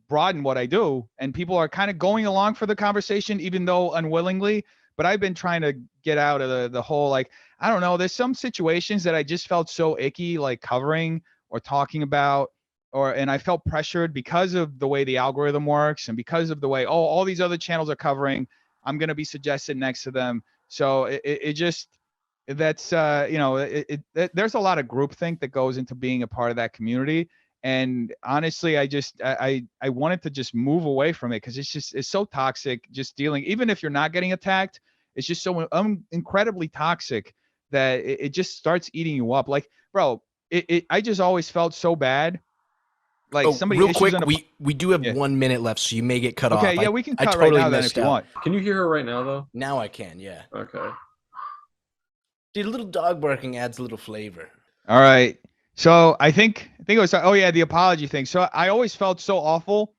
broaden what I do, and people are kind of going along for the conversation, even though unwillingly. But I've been trying to get out of the whole, like, I don't know, there's some situations that I just felt so icky, like covering or talking about, and I felt pressured because of the way the algorithm works, and because of the way, all these other channels are covering, I'm going to be suggested next to them. So it just, that's you know, there's a lot of groupthink that goes into being a part of that community. And honestly, I wanted to just move away from it, because it's so toxic, just dealing, even if you're not getting attacked, it's just so incredibly toxic that it just starts eating you up. Like, bro, I just always felt so bad. Like, somebody real issues quick, we do have 1 minute left, so you may get cut off. Okay, yeah, we can I cut totally right now then missed if you out. want. Can you hear her right now though? Now I can, yeah. Okay. Dude, a little dog barking adds a little flavor. All right. So I think it was, oh yeah, the apology thing. So I always felt so awful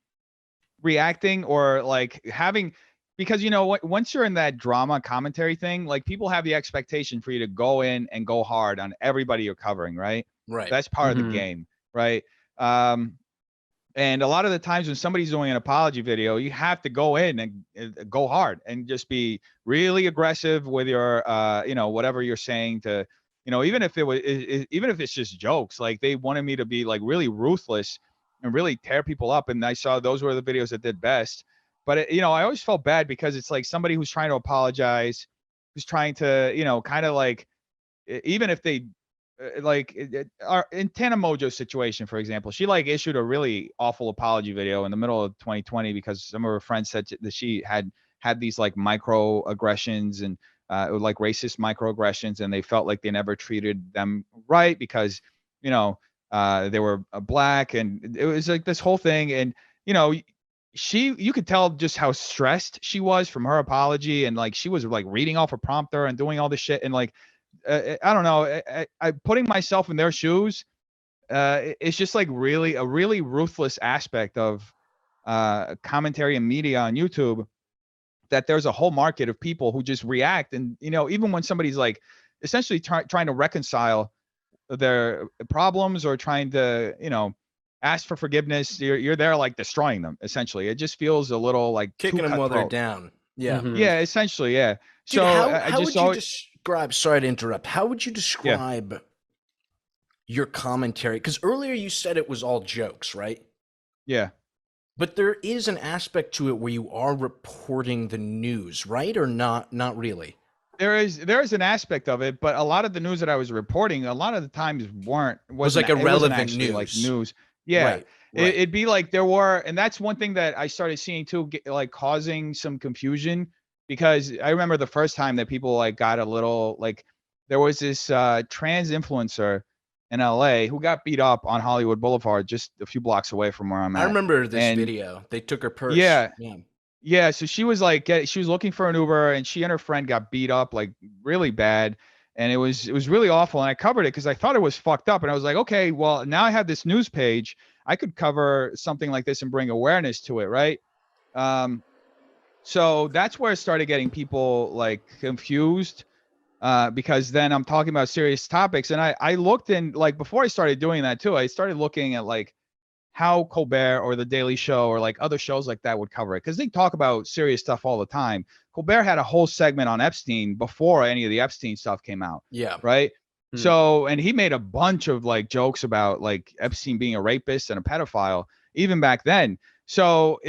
reacting, or like having, because, you know, once you're in that drama commentary thing, like, people have the expectation for you to go in and go hard on everybody you're covering, right? Right. That's part of the game, right? And a lot of the times when somebody's doing an apology video, you have to go in and go hard and just be really aggressive with your, whatever you're saying to, even if even if it's just jokes, like they wanted me to be like really ruthless and really tear people up. And I saw those were the videos that did best. But, I always felt bad because it's like somebody who's trying to apologize, who's trying to, kind of like, even if they our in Tana Mojo's situation, for example, she like issued a really awful apology video in the middle of 2020 because some of her friends said that she had these like microaggressions and like racist microaggressions, and they felt like they never treated them right because they were black, and it was like this whole thing. And you could tell just how stressed she was from her apology, and like she was like reading off a prompter and doing all this shit, and like I don't know. I putting myself in their shoes. It's just like a really ruthless aspect of commentary and media on YouTube. That there's a whole market of people who just react, and even when somebody's like essentially trying to reconcile their problems or trying to ask for forgiveness, you're there like destroying them. Essentially, it just feels a little like kicking them while they're down. Yeah, yeah, essentially, yeah. Dude, so how would you describe? Sorry to interrupt. How would you describe your commentary? Because earlier you said it was all jokes, right? Yeah. But there is an aspect to it where you are reporting the news, right? Or not? Not really. There is an aspect of it, but a lot of the news that I was reporting, a lot of the times was like irrelevant news. Like news. Yeah. Right. It'd be like there were, and that's one thing that I started seeing too, like causing some confusion. Because I remember the first time that people like got a little like, there was this trans influencer in LA who got beat up on Hollywood Boulevard, just a few blocks away from where I'm at. I remember this video. They took her purse. Yeah. So she was like, she was looking for an Uber, and she and her friend got beat up like really bad. And it was really awful. And I covered it because I thought it was fucked up. And I was like, okay, well, now I have this news page. I could cover something like this and bring awareness to it. Right. So that's where I started getting people like confused, because then I'm talking about serious topics. And I looked in, like, before I started doing that too, I started looking at like how Colbert or The Daily Show or like other shows like that would cover it. Cause they talk about serious stuff all the time. Colbert had a whole segment on Epstein before any of the Epstein stuff came out. Yeah. Right. Mm-hmm. So, and he made a bunch of like jokes about like Epstein being a rapist and a pedophile even back then. So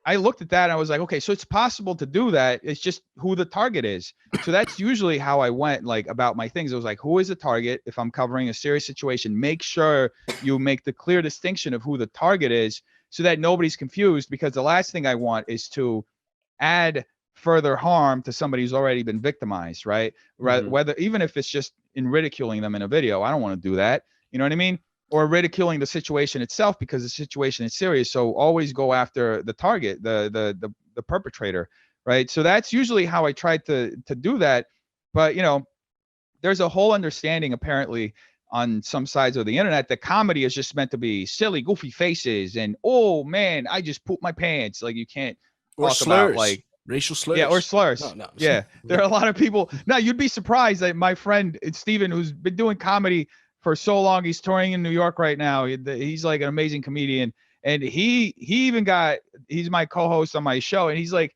I looked at that and I was like, okay, so it's possible to do that. It's just who the target is. So that's usually how I went like about my things. I was like, who is the target? If I'm covering a serious situation, make sure you make the clear distinction of who the target is so that nobody's confused, because the last thing I want is to add further harm to somebody who's already been victimized, right? Mm-hmm. Whether, even if it's just in ridiculing them in a video, I don't want to do that. You know what I mean? Or ridiculing the situation itself because the situation is serious. So always go after the target, the perpetrator, right? So that's usually how I try to do that. But there's a whole understanding apparently on some sides of the internet that comedy is just meant to be silly, goofy faces and, oh man, I just pooped my pants. Like you can't talk about like racial slurs. Yeah, or slurs. No. Yeah, there are a lot of people. Now you'd be surprised that my friend Steven, who's been doing comedy for so long, he's touring in New York right now. He's like an amazing comedian, and he's my co-host on my show, and he's like,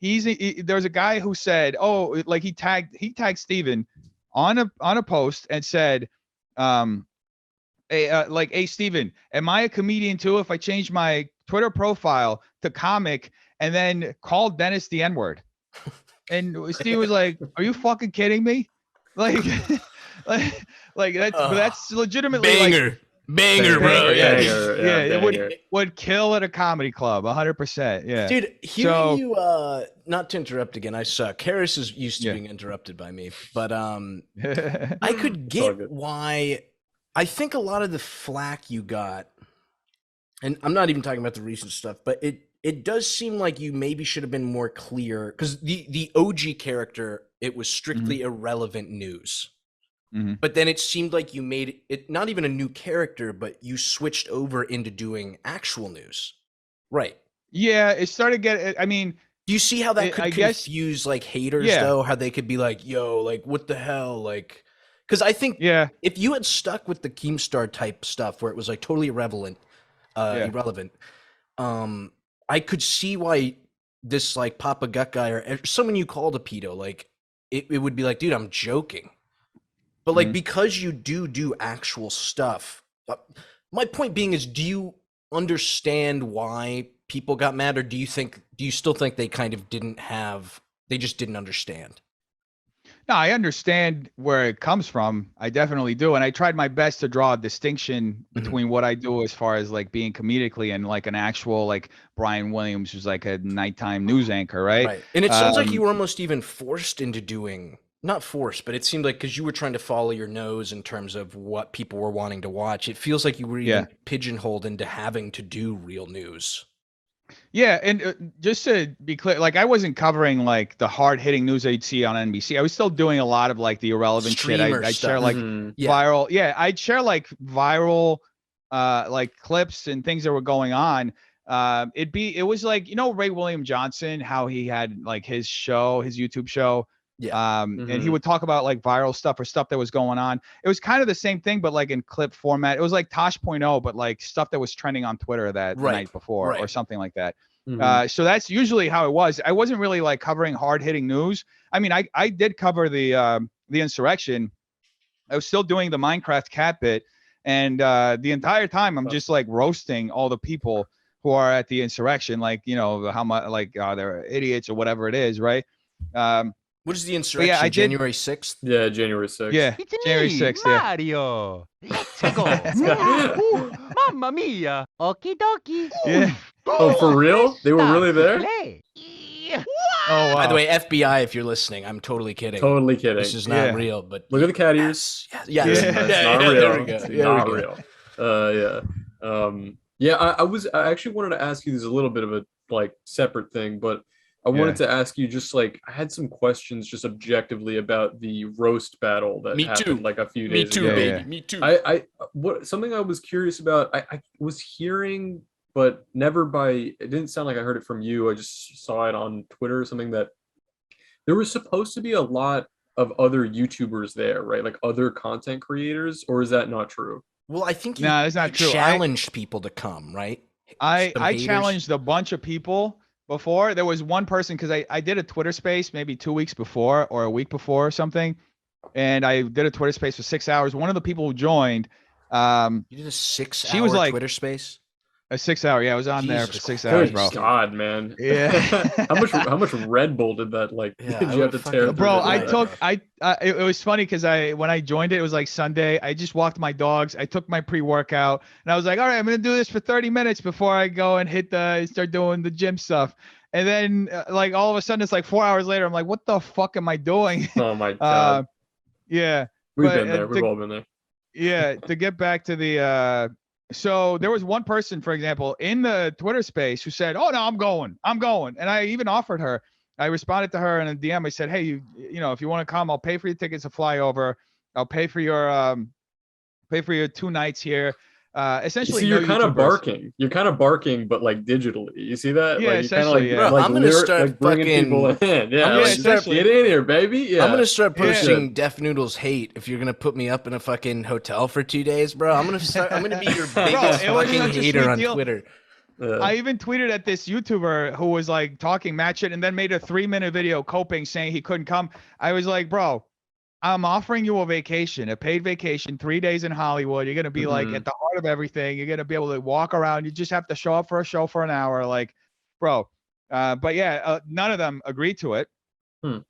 there's a guy who said, oh, like he tagged Steven on a post and said, hey Steven, am I a comedian too if I change my Twitter profile to comic and then called Dennis the N-word? And Steven was like, are you fucking kidding me? Like like that's legitimately banger, bro. Yeah, it would kill at a comedy club 100%. Yeah, dude, hearing you not to interrupt again, I suck. Harris is used to being interrupted by me, but I could get why. I think a lot of the flack you got, and I'm not even talking about the recent stuff, but it does seem like you maybe should have been more clear, because the OG character, it was strictly irrelevant news. Mm-hmm. But then it seemed like you made it not even a new character, but you switched over into doing actual news. Right. Yeah, it started getting, I mean, do you see how that could confuse like haters though? How they could be like, yo, like what the hell? Like, Because I think Yeah. if you had stuck with the Keemstar type stuff where it was like totally irrelevant, I could see why this like Papa Gut guy or someone you called a pedo, like it would be like, dude, I'm joking. But like, because you do actual stuff, my point being is, do you understand why people got mad, or do you still think they kind of they just didn't understand? No, I understand where it comes from. I definitely do. And I tried my best to draw a distinction between what I do as far as like being comedically and like an actual like Brian Williams, who's like a nighttime news anchor, right? Right. And it sounds like you were almost even forced into doing, not forced, but it seemed like because you were trying to follow your nose in terms of what people were wanting to watch, it feels like you were even pigeonholed into having to do real news. Yeah, and just to be clear, like I wasn't covering like the hard-hitting news that you'd see on NBC. I was still doing a lot of like the irrelevant shit. I'd share like viral, I'd share like viral like clips and things that were going on. It was like, you know, Ray William Johnson, how he had like his YouTube show. And he would talk about like viral stuff or stuff that was going on. It was kind of the same thing, but like in clip format. It was like Tosh.0, but like stuff that was trending on Twitter that night before or something like that. So that's usually how it was. I wasn't really like covering hard hitting news. I mean, I did cover the insurrection. I was still doing the Minecraft cat bit. And the entire time I'm just like roasting all the people who are at the insurrection. Like, you know, how much like they're idiots or whatever it is. Right. What is the insurrection? January 6th? Yeah, January 6th. Yeah, it's January 6th. Yeah. Mario. Let's go. Mamma mia. Okie dokie. Yeah. Oh, for real? They were really there? Oh, wow. By the way, FBI, if you're listening, I'm totally kidding. Totally kidding. This is not real, but look at the cat ears. Yes. That's not real. There we go. It's not real. I actually wanted to ask you, this is a little bit of a like separate thing, but I wanted to ask you, just like, I had some questions just objectively about the roast battle that happened like a few days ago. Baby. Me too. Something I was curious about, I was hearing, but never it didn't sound like I heard it from you. I just saw it on Twitter or something, that there was supposed to be a lot of other YouTubers there, right? Like other content creators, or is that not true? Well, I think it's not true. Challenged people to come, right? I challenged a bunch of people before. There was one person, because I did a Twitter space maybe 2 weeks before or a week before or something, and I did a Twitter space for 6 hours. One of the people who joined, you did a 6 hour like, Twitter space. A 6 hour, I was on there for 6 Good hours, bro. God, man. Yeah. How much Red Bull did that did you have to tear? Bro, it was funny because when I joined it was like Sunday. I just walked my dogs. I took my pre-workout and I was like, all right, I'm gonna do this for 30 minutes before I go and start doing the gym stuff. And then like all of a sudden it's like 4 hours later. I'm like, what the fuck am I doing? Oh my God. Yeah. We've been there. We've all been there. Yeah. To get back to the so there was one person, for example, in the Twitter space who said, oh no, I'm going. And I even offered her. I responded to her in a DM. I said, hey, you know, if you want to come, I'll pay for your tickets to fly over. I'll pay for your 2 nights here. Essentially, you're kind of barking. You're kind of barking, but like digitally. You see that? Yeah, like, essentially. Bro, I'm gonna start bringing people in. Yeah, get in here, baby. Yeah, I'm gonna start posting Def Noodles hate if you're gonna put me up in a fucking hotel for 2 days, bro. I'm gonna be your biggest fucking hater on Twitter. I even tweeted at this YouTuber who was like talking mad shit and then made a 3-minute video coping, saying he couldn't come. I was like, bro, I'm offering you a vacation, a paid vacation, 3 days in Hollywood. You're going to be like at the heart of everything. You're going to be able to walk around. You just have to show up for a show for an hour. Like, bro. But yeah, none of them agreed to it.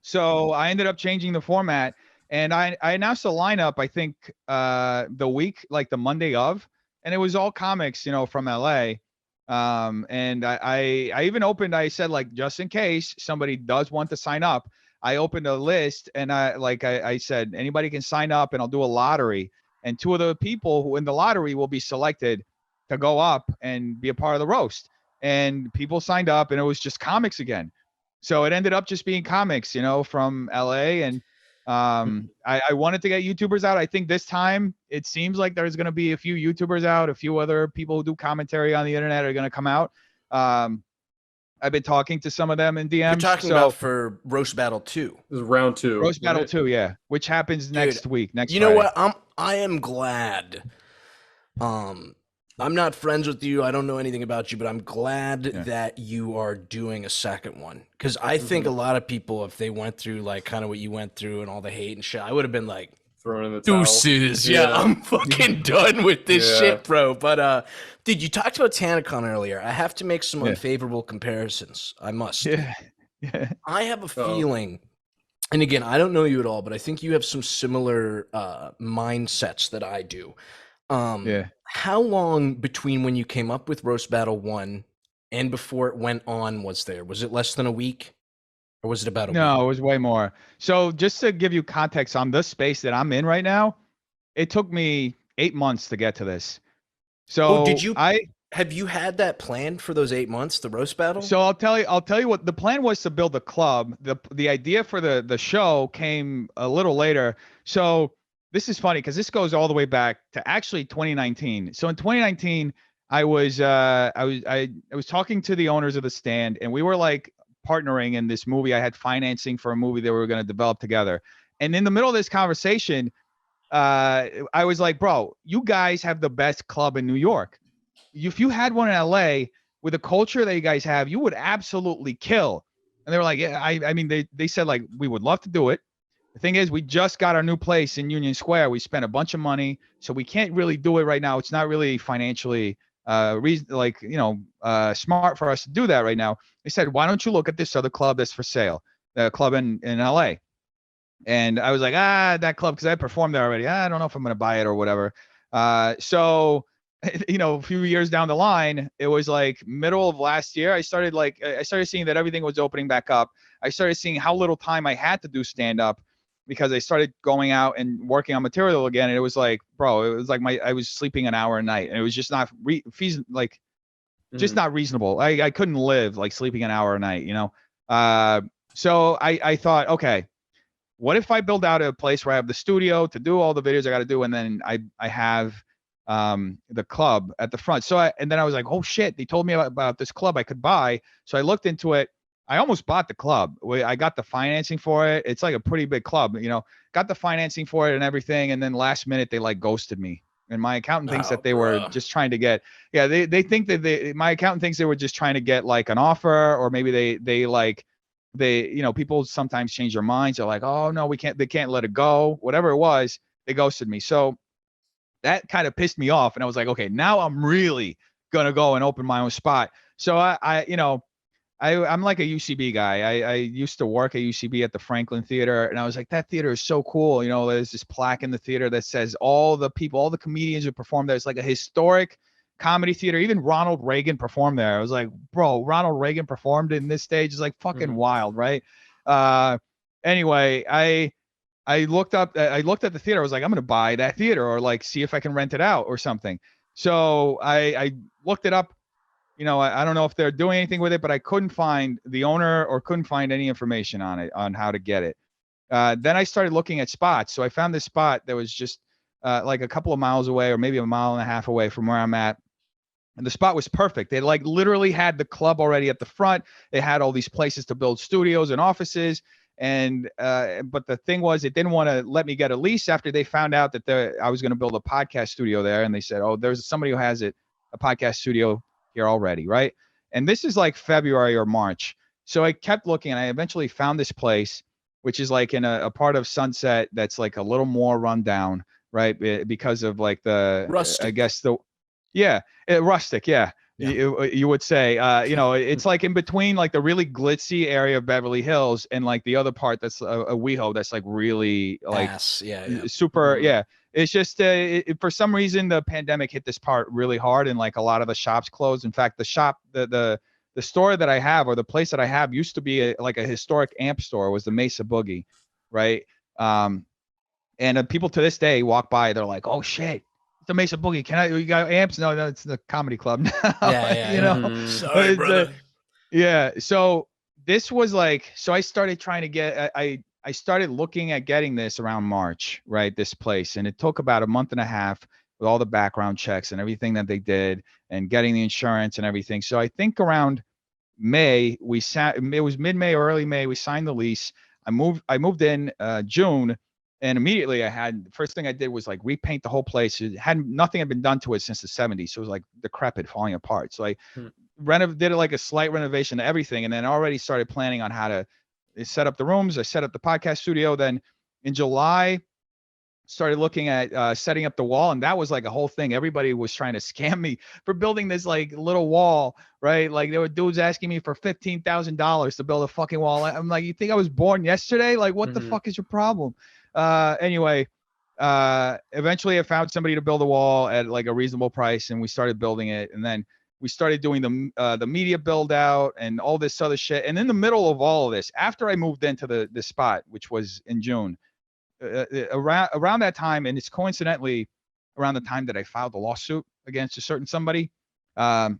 So I ended up changing the format, and I announced a lineup, I think the week, like the Monday of, and it was all comics, you know, from LA. And I even opened, I said, like, just in case somebody does want to sign up, I opened a list, and I said, anybody can sign up, and I'll do a lottery. And 2 of the people who in the lottery will be selected to go up and be a part of the roast. And people signed up, and it was just comics again. So it ended up just being comics, you know, from LA. And I wanted to get YouTubers out. I think this time it seems like there's going to be a few YouTubers out. A few other people who do commentary on the internet are going to come out. I've been talking to some of them in DMs. You're talking about for Roast Battle 2. This is round 2. Roast Battle right? 2, yeah, which happens next week. Next You Friday. know what? I am glad. I'm not friends with you. I don't know anything about you, but I'm glad that you are doing a second one. Because I think a lot of people, if they went through like kind of what you went through and all the hate and shit, I would have been like, Thrown in the towel. deuces. Yeah, I'm fucking done with this shit, bro. But dude, you talked about TanaCon earlier. I have to make some unfavorable comparisons. I must. Yeah. I have a feeling, and again, I don't know you at all, but I think you have some similar mindsets that I do. How long between when you came up with Roast Battle 1 and before it went on was there? Was it less than a week? Or was it about a week? No, it was way more. So just to give you context on the space that I'm in right now, it took me 8 months to get to this. So have you had that planned for those 8 months, the Roast Battle? So I'll tell you what the plan was, to build a club. The idea for the show came a little later. So this is funny because this goes all the way back to actually 2019. So in 2019, I was talking to the owners of the stand, and we were like partnering in this movie. I had financing for a movie that we were going to develop together. And in the middle of this conversation, I was like, bro, you guys have the best club in New York. If you had one in LA with the culture that you guys have, you would absolutely kill. And they were like, yeah, I mean, they said like, we would love to do it. The thing is, we just got our new place in Union Square. We spent a bunch of money, so we can't really do it right now. It's not really financially smart for us to do that right now. They said, why don't you look at this other club that's for sale, the club in LA? And I was like, that club, because I performed there already. I don't know if I'm going to buy it or whatever. So, a few years down the line, it was like middle of last year, I started seeing that everything was opening back up. I started seeing how little time I had to do stand up, because I started going out and working on material again. And it was like, bro, it was like I was sleeping an hour a night, and it was just not not reasonable. I couldn't live like sleeping an hour a night, So I thought, okay, what if I build out a place where I have the studio to do all the videos I got to do, and then I have the club at the front. And then I was like, oh shit, they told me about this club I could buy. So I looked into it. I almost bought the club. I got the financing for it. It's like a pretty big club, got the financing for it and everything. And then last minute, they like ghosted me. And my accountant thinks that they were just trying to get, they think that my accountant thinks they were just trying to get like an offer, or maybe people sometimes change their minds. They're like, oh no, they can't let it go. Whatever it was, they ghosted me. So that kind of pissed me off. And I was like, okay, now I'm really going to go and open my own spot. So I'm like a UCB guy. I used to work at UCB at the Franklin Theater, and I was like, that theater is so cool. There's this plaque in the theater that says all the comedians who perform there. It's like a historic comedy theater. Even Ronald Reagan performed there. I was like, bro, Ronald Reagan performed in this stage. It's like fucking wild, right? Anyway, I looked at the theater. I was like, I'm going to buy that theater, or like see if I can rent it out or something. So I looked it up. I don't know if they're doing anything with it, but I couldn't find the owner or couldn't find any information on it, on how to get it. Then I started looking at spots. So I found this spot that was just like a couple of miles away, or maybe a mile and a half away from where I'm at. And the spot was perfect. They like literally had the club already at the front. They had all these places to build studios and offices. And but the thing was, it didn't want to let me get a lease after they found out that I was going to build a podcast studio there. And they said, oh, there's somebody who has a podcast studio here already, right? And this is like February or March. So I kept looking, and I eventually found this place, which is like in a part of Sunset that's like a little more rundown, right? Because of like the rustic. I guess rustic, yeah. You would say, it's like in between like the really glitzy area of Beverly Hills and like the other part that's a WeHo that's like really like super, It's just for some reason the pandemic hit this part really hard, and like a lot of the shops closed. In fact, the shop, the store that I have, or the place that I have, used to be like a historic amp store. It was the Mesa Boogie, right? And people to this day walk by, they're like, "Oh shit, it's the Mesa Boogie. You got amps?" No, it's the comedy club now. Sorry, brother. So this was like, so I started trying to get. I started looking at getting this around March, right? This place. And it took about a month and a half with all the background checks and everything that they did, and getting the insurance and everything. So I think around May. It was mid-May or early May. We signed the lease. I moved in June, and immediately first thing I did was like repaint the whole place. Nothing had been done to it since the 70s. So it was like decrepit, falling apart. So I did it like a slight renovation to everything, and then already started planning on how to set up the rooms. I set up the podcast studio. Then in July, started looking at setting up the wall, and that was like a whole thing. Everybody was trying to scam me for building this like little wall, right? Like there were dudes asking me for $15,000 to build a fucking wall. I'm like, you think I was born yesterday? Like, what the fuck is your problem? Anyway, eventually I found somebody to build a wall at like a reasonable price, and we started building it. And then we started doing the media build out and all this other shit. And in the middle of all of this, after I moved into the spot, which was in June, around that time, and it's coincidentally around the time that I filed a lawsuit against a certain somebody. For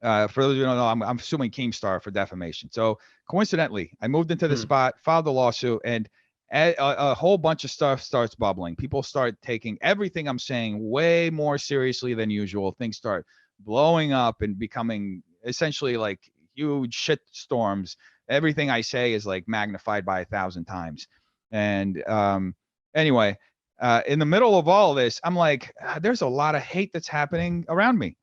those who don't know, I'm suing Keemstar for defamation. So coincidentally, I moved into the spot, filed the lawsuit, and a whole bunch of stuff starts bubbling. People start taking everything I'm saying way more seriously than usual. Things start blowing up and becoming essentially like huge shit storms. Everything I say is like magnified by 1,000 times. And anyway, in the middle of all of this, I'm like, there's a lot of hate that's happening around me.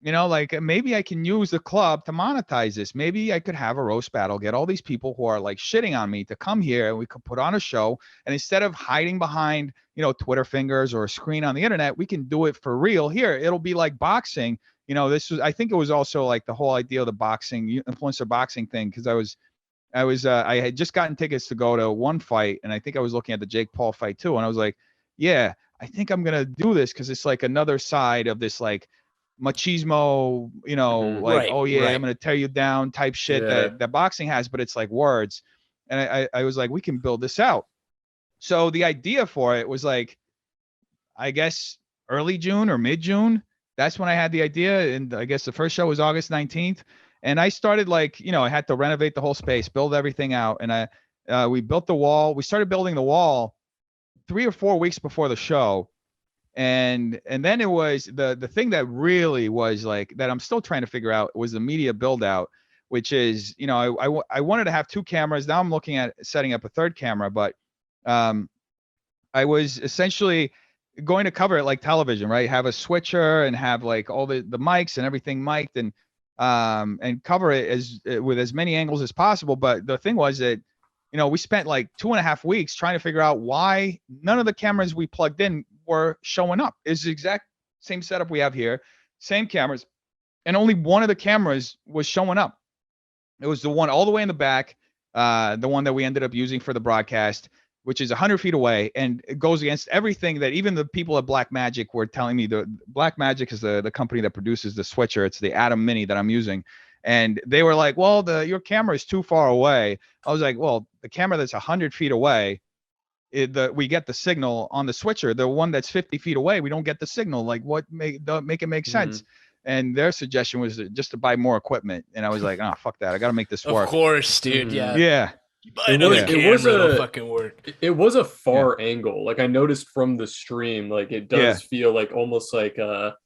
You know, like maybe I can use the club to monetize this. Maybe I could have a roast battle, get all these people who are like shitting on me to come here, and we could put on a show. And instead of hiding behind, Twitter fingers or a screen on the internet, we can do it for real here. It'll be like boxing. I think it was also like the whole idea of the influencer boxing thing. Cause I had just gotten tickets to go to one fight, and I think I was looking at the Jake Paul fight too. And I was like, yeah, I think I'm going to do this. Cause it's like another side of this, like, machismo, like, oh yeah, I'm going to tear you down type shit that boxing has, but it's like words. And I was like, we can build this out. So the idea for it was like, I guess early June or mid June. That's when I had the idea. And I guess the first show was August 19th. And I started like, I had to renovate the whole space, build everything out. And we built the wall. We started building the wall 3 or 4 weeks before the show. And then it was the thing that really was like, that I'm still trying to figure out, was the media build out, which is, I wanted to have 2 cameras. Now I'm looking at setting up a 3rd camera, but I was essentially going to cover it like television, right? Have a switcher and have like all the mics and everything mic'd, and cover it with as many angles as possible. But the thing was that, we spent like 2.5 weeks trying to figure out why none of the cameras we plugged in were showing up. It's the exact same setup we have here, same cameras, and only one of the cameras was showing up. It was the one all the way in the back, the one that we ended up using for the broadcast, which is 100 feet away, and it goes against everything that even the people at Black Magic were telling me. The Black Magic is the company that produces the switcher. It's the Atom Mini that I'm using. And they were like, well, your camera is too far away. I was like, well, the camera that's 100 feet away, we get the signal on the switcher. The one that's 50 feet away, we don't get the signal. Like, what make it make sense? And their suggestion was just to buy more equipment. And I was like, oh, fuck that. I got to make this work. Of course, dude. Yeah. Yeah. It was a far angle. Like I noticed from the stream, like it does feel like almost like a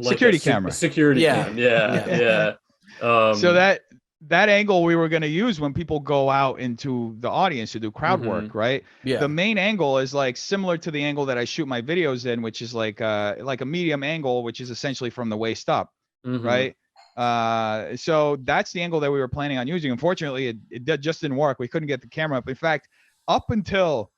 security camera. Security cam. Yeah. So that angle we were going to use when people go out into the audience to do crowd work, right? Yeah. The main angle is like similar to the angle that I shoot my videos in, which is like a medium angle, which is essentially from the waist up, right? So that's the angle that we were planning on using. Unfortunately, it just didn't work. We couldn't get the camera up. In fact, up until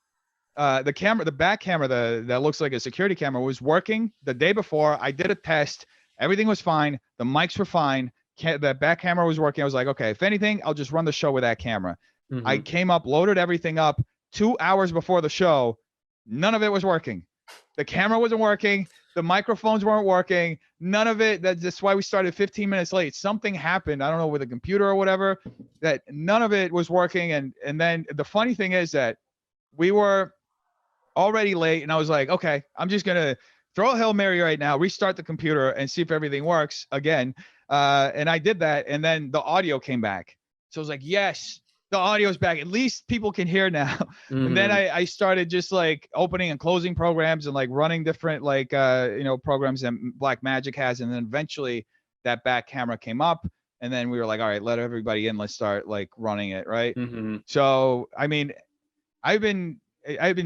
the back camera, that looks like a security camera, was working the day before. I did a test. Everything was fine. The mics were fine. The back camera was working. I was like, okay, if anything, I'll just run the show with that camera. I came up, loaded everything up 2 hours before the show. None of it was working. The camera wasn't working. The microphones weren't working. None of it. That's why we started 15 minutes late. Something happened. I don't know, with the computer or whatever, that none of it was working. And then the funny thing is that we were already late, and I was like, okay, I'm just going to throw a Hail Mary right now, restart the computer and see if everything works again. And I did that. And then the audio came back. So I was like, yes, the audio's back. At least people can hear now. And then I started just like opening and closing programs and like running different programs that Black Magic has. And then eventually that back camera came up. and then we were like, all right, let everybody in. Let's start like running it, right? Mm-hmm. So I mean, I've been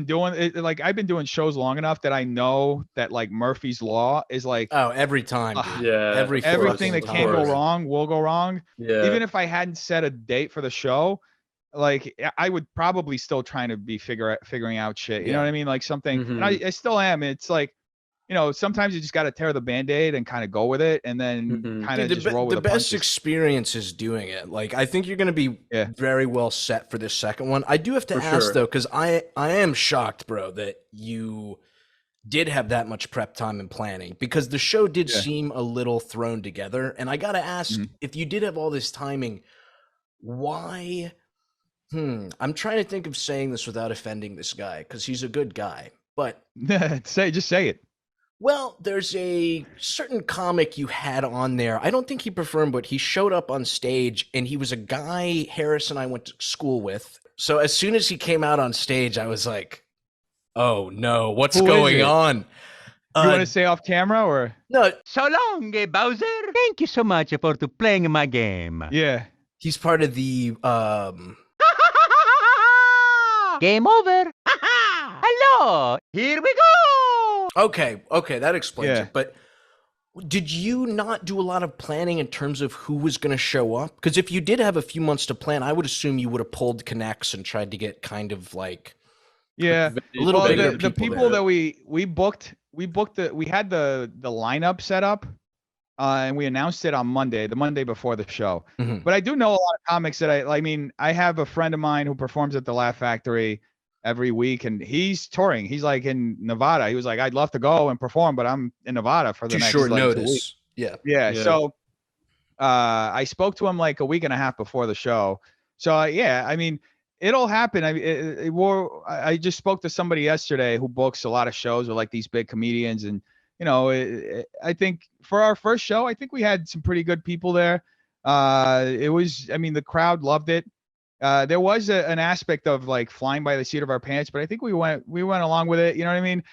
doing it, like I've been doing shows long enough that I know that like Murphy's Law is like Oh, every time, dude. Yeah, every of course, everything that fucking can't go time. wrong will go wrong. Yeah. Even if I hadn't set a date for the show, like I would probably still trying to be figuring out shit. You know Yeah. what I mean? Like something, and Mhm. I still am. It's like, you know, sometimes you just got to tear the Band-Aid and kind of go with it, and then Mhm. kind Dude, of the, just roll the with the best punches. experience is doing it. Like, I think you're going to be Yeah. very well set for this second one. I do have to For ask, sure. though, because I am shocked, bro, that you did have that much prep time and planning, because the show did Yeah. seem a little thrown together. And I got to ask, Mhm. if you did have all this timing, why? I'm trying to think of saying this without offending this guy, because he's a good guy. But Just say it. well, there's a certain comic you had on there. I don't think he performed, but he showed up on stage, and he was a guy Harris and I went to school with. So as soon as he came out on stage, I was like, "Oh no, what's Who is going it? on?" You want to say off camera or? No, So long, Bowser. Thank you so much for playing my game. Yeah. he's part of the Game over. Hello. Here we go. Okay, that explains Yeah. it. But did you not do a lot of planning in terms of who was going to show up? Because if you did have a few months to plan, I would assume you would have pulled connects and tried to get kind of like Yeah. a little Well, bigger the people people there. that we booked we had the lineup set up, and we announced it on Monday, the Monday before the show. Mhm. But I do know a lot of comics that I mean, I have a friend of mine who performs at the Laugh Factory every week, and he's touring. He's like in Nevada. He was like, I'd love to go and perform, but I'm in Nevada for the Too next short like 2 weeks. notice. Yeah. Yeah. Yeah. So I spoke to him like a week and a half before the show. So yeah, I mean, it'll happen. I just spoke to somebody yesterday who books a lot of shows with like these big comedians, and you know, I think for our first show, I think we had some pretty good people there. It was, I mean, the crowd loved it. There was an aspect of like flying by the seat of our pants, but I think we went along with it. You know what I mean?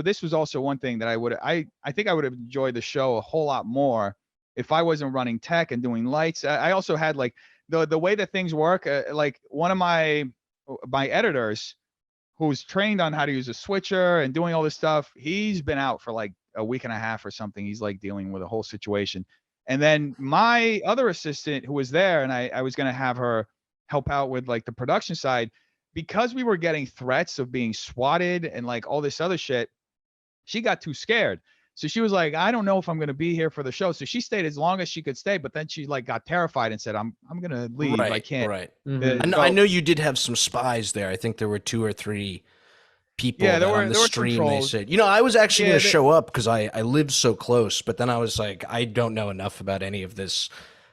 This was also one thing that I think I would have enjoyed the show a whole lot more if I wasn't running tech and doing lights. I also had like the way that things work. Like one of my editors, who's trained on how to use a switcher and doing all this stuff, he's been out for like a week and a half or something. He's like dealing with a whole situation. And then my other assistant who was there, and I was going to have her help out with like the production side, because we were getting threats of being swatted and like all this other shit, she got too scared. So she was like, I don't know if I'm going to be here for the show. So she stayed as long as she could stay, but then she like got terrified and said, I'm going to leave. I can't. Right. Mhm. I know you did have some spies there. I think there were 2 or 3 people Yeah, that there on the were some stream they trolls. said, I was actually Yeah, going to show up because I live so close, but then I was like, I don't know enough about any of this.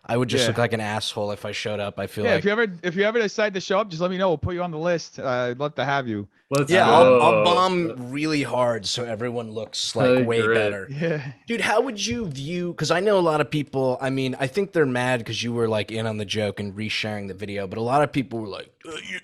I would just Yeah. look like an asshole if I showed up. I feel Yeah, like if you ever decide to show up, just let me know. We'll put you on the list. I'd love to have you. Let's yeah, go. I'll bomb really hard so everyone looks like way Great. better. Yeah. Dude, how would you view, because I know a lot of people, I mean, I think they're mad because you were like in on the joke and resharing the video, but a lot of people were like,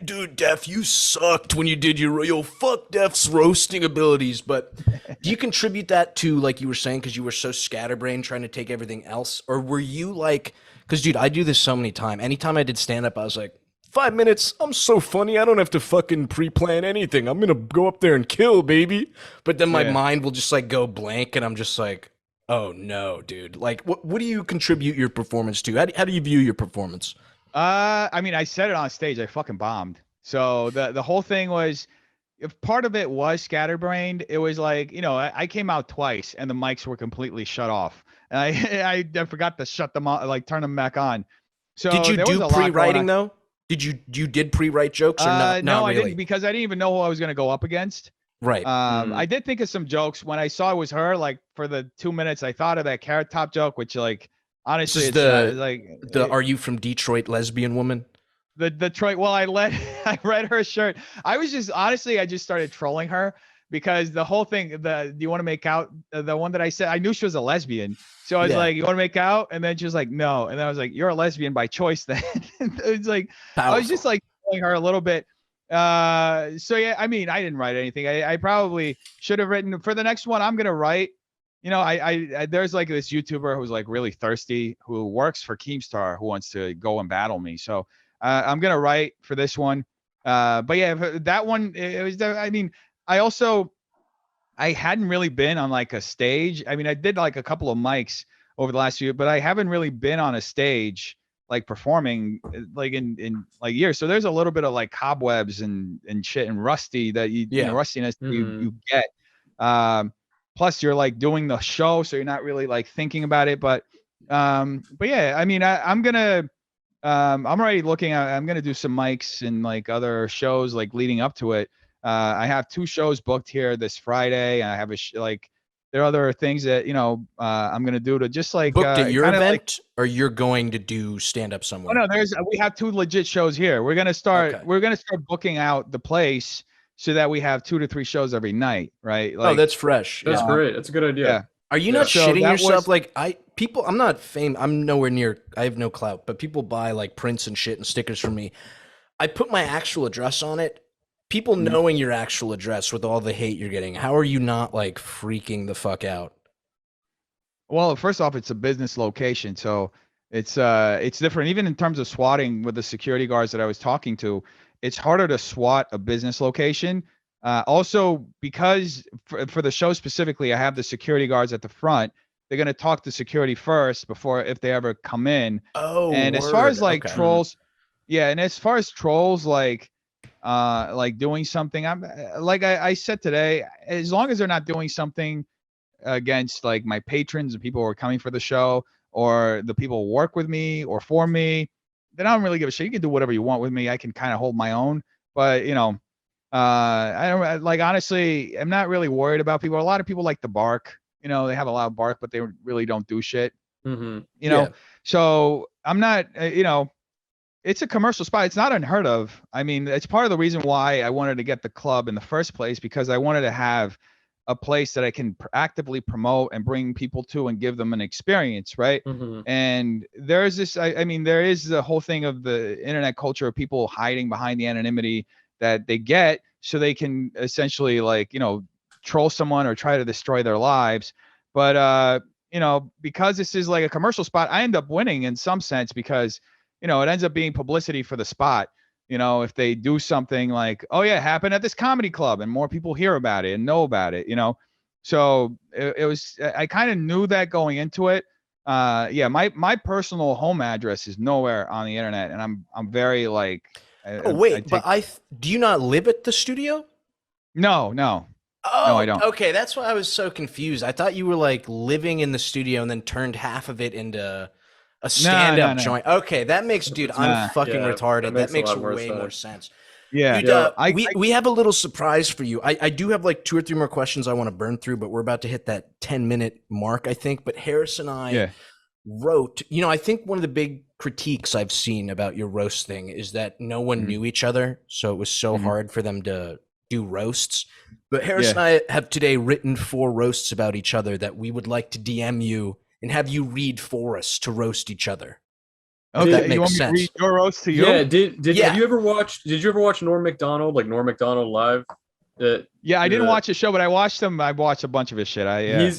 dude, Def, you sucked when you did yo, fuck Def's roasting abilities. But do you contribute that to, like you were saying, because you were so scatterbrained trying to take everything else? Or were you like, because dude, I do this so many times. Anytime I did stand up, I was like, 5 minutes, I'm so funny, I don't have to fucking pre-plan anything. I'm gonna go up there and kill, baby. But then my Yeah. mind will just like go blank, and I'm just like, oh no, dude. Like, what do you contribute your performance to? How do you view your performance? I mean, I said it on stage. I fucking bombed. So the whole thing was, if part of it was scatterbrained, it was like, I came out twice and the mics were completely shut off. And I forgot to shut them off, like turn them back on. So Did you there was do a lot going pre-writing on. though? Did you did pre-write jokes or not? No, Not I really. didn't, because I didn't even know who I was going to go up against. Right. I did think of some jokes when I saw it was her. Like for the 2 minutes, I thought of that Carrot Top joke, which like honestly, This it's is like Are you from Detroit lesbian woman? the Detroit. Well, I read her shirt. I was just honestly, I just started trolling her because the whole thing. Do you want to make out? The one that I said, I knew she was a lesbian, so I was Yeah. like, you want to make out? And then she was like, no. And then I was like, you're a lesbian by choice. Then it's like I was just Powerful. like trolling her a little bit. So yeah, I mean, I didn't write anything. I probably should have written for the next one. I'm gonna write. you know, I there's like this YouTuber who's like really thirsty who works for Keemstar who wants to go and battle me. So I'm gonna write for this one. But yeah, that one it was. I mean, I hadn't really been on like a stage. I mean, I did like a couple of mics over the last year, but I haven't really been on a stage like performing like in like years. So there's a little bit of like cobwebs and shit and rusty that you know, rustiness you get. Plus you're like doing the show, so you're not really like thinking about it. But yeah, I mean, I'm already looking at, I'm gonna do some mics and like other shows like leading up to it. I have 2 shows booked here this Friday. And I have like there are other things that, you know, I'm gonna do to just like booked at your event, like, or you're going to do stand up somewhere? Oh no, we have 2 legit shows here. We're gonna start booking out the place so that we have 2 to 3 shows every night, right? Like, oh, that's fresh. That's great. That's a good idea. Yeah. Are you not shitting yourself? Like I'm not famous. I'm nowhere near. I have no clout, but people buy like prints and shit and stickers from me. I put my actual address on it. People knowing your actual address with all the hate you're getting, how are you not like freaking the fuck out? Well, first off, it's a business location, so it's different. Even in terms of swatting with the security guards that I was talking to, it's harder to SWAT a business location. Also, because for the show specifically, I have the security guards at the front. They're gonna talk to security first before if they ever come in. Oh, and as far as like trolls, yeah, and as far as trolls, like doing something, I'm like I said today, as long as they're not doing something against like my patrons and people who are coming for the show or the people who work with me or for me, then I don't really give a shit. You can do whatever you want with me. I can kind of hold my own, but you know, I don't like, honestly, I'm not really worried about people. A lot of people like to bark, you know, they have a loud bark, but they really don't do shit, you know? So I'm not, you know, it's a commercial spot. It's not unheard of. I mean, it's part of the reason why I wanted to get the club in the first place, because I wanted to have a place that I can actively promote and bring people to and give them an experience, right? And there's this, I mean, there is the whole thing of the internet culture of people hiding behind the anonymity that they get so they can essentially like, you know, troll someone or try to destroy their lives. But, you know, because this is like a commercial spot, I end up winning in some sense because, you know, it ends up being publicity for the spot. You know, if they do something like, oh yeah, it happened at this comedy club and more people hear about it and know about it, you know? So it was, I kind of knew that going into it. Yeah, my personal home address is nowhere on the internet, and I'm very like, do you not live at the studio? No. Oh, no, I don't. Okay, that's why I was so confused. I thought you were like living in the studio and then turned half of it into a stand-up joint. Okay, that makes, dude, I'm fucking retarded. That makes way more sense. Yeah. Dude, we have a little surprise for you. I do have like 2 or 3 more questions I want to burn through, but we're about to hit that 10-minute mark, I think. But Harris and I wrote, you know, I think one of the big critiques I've seen about your roast thing is that no one knew each other. So it was so hard for them to do roasts. But Harris and I have today written 4 roasts about each other that we would like to DM you and have you read for us to roast each other. Okay, that you want makes me sense. to read your roast to you? Yeah. Did you ever watch Norm Macdonald, like Norm Macdonald live? Yeah, I didn't watch the show, but I watched him. I watched a bunch of his shit.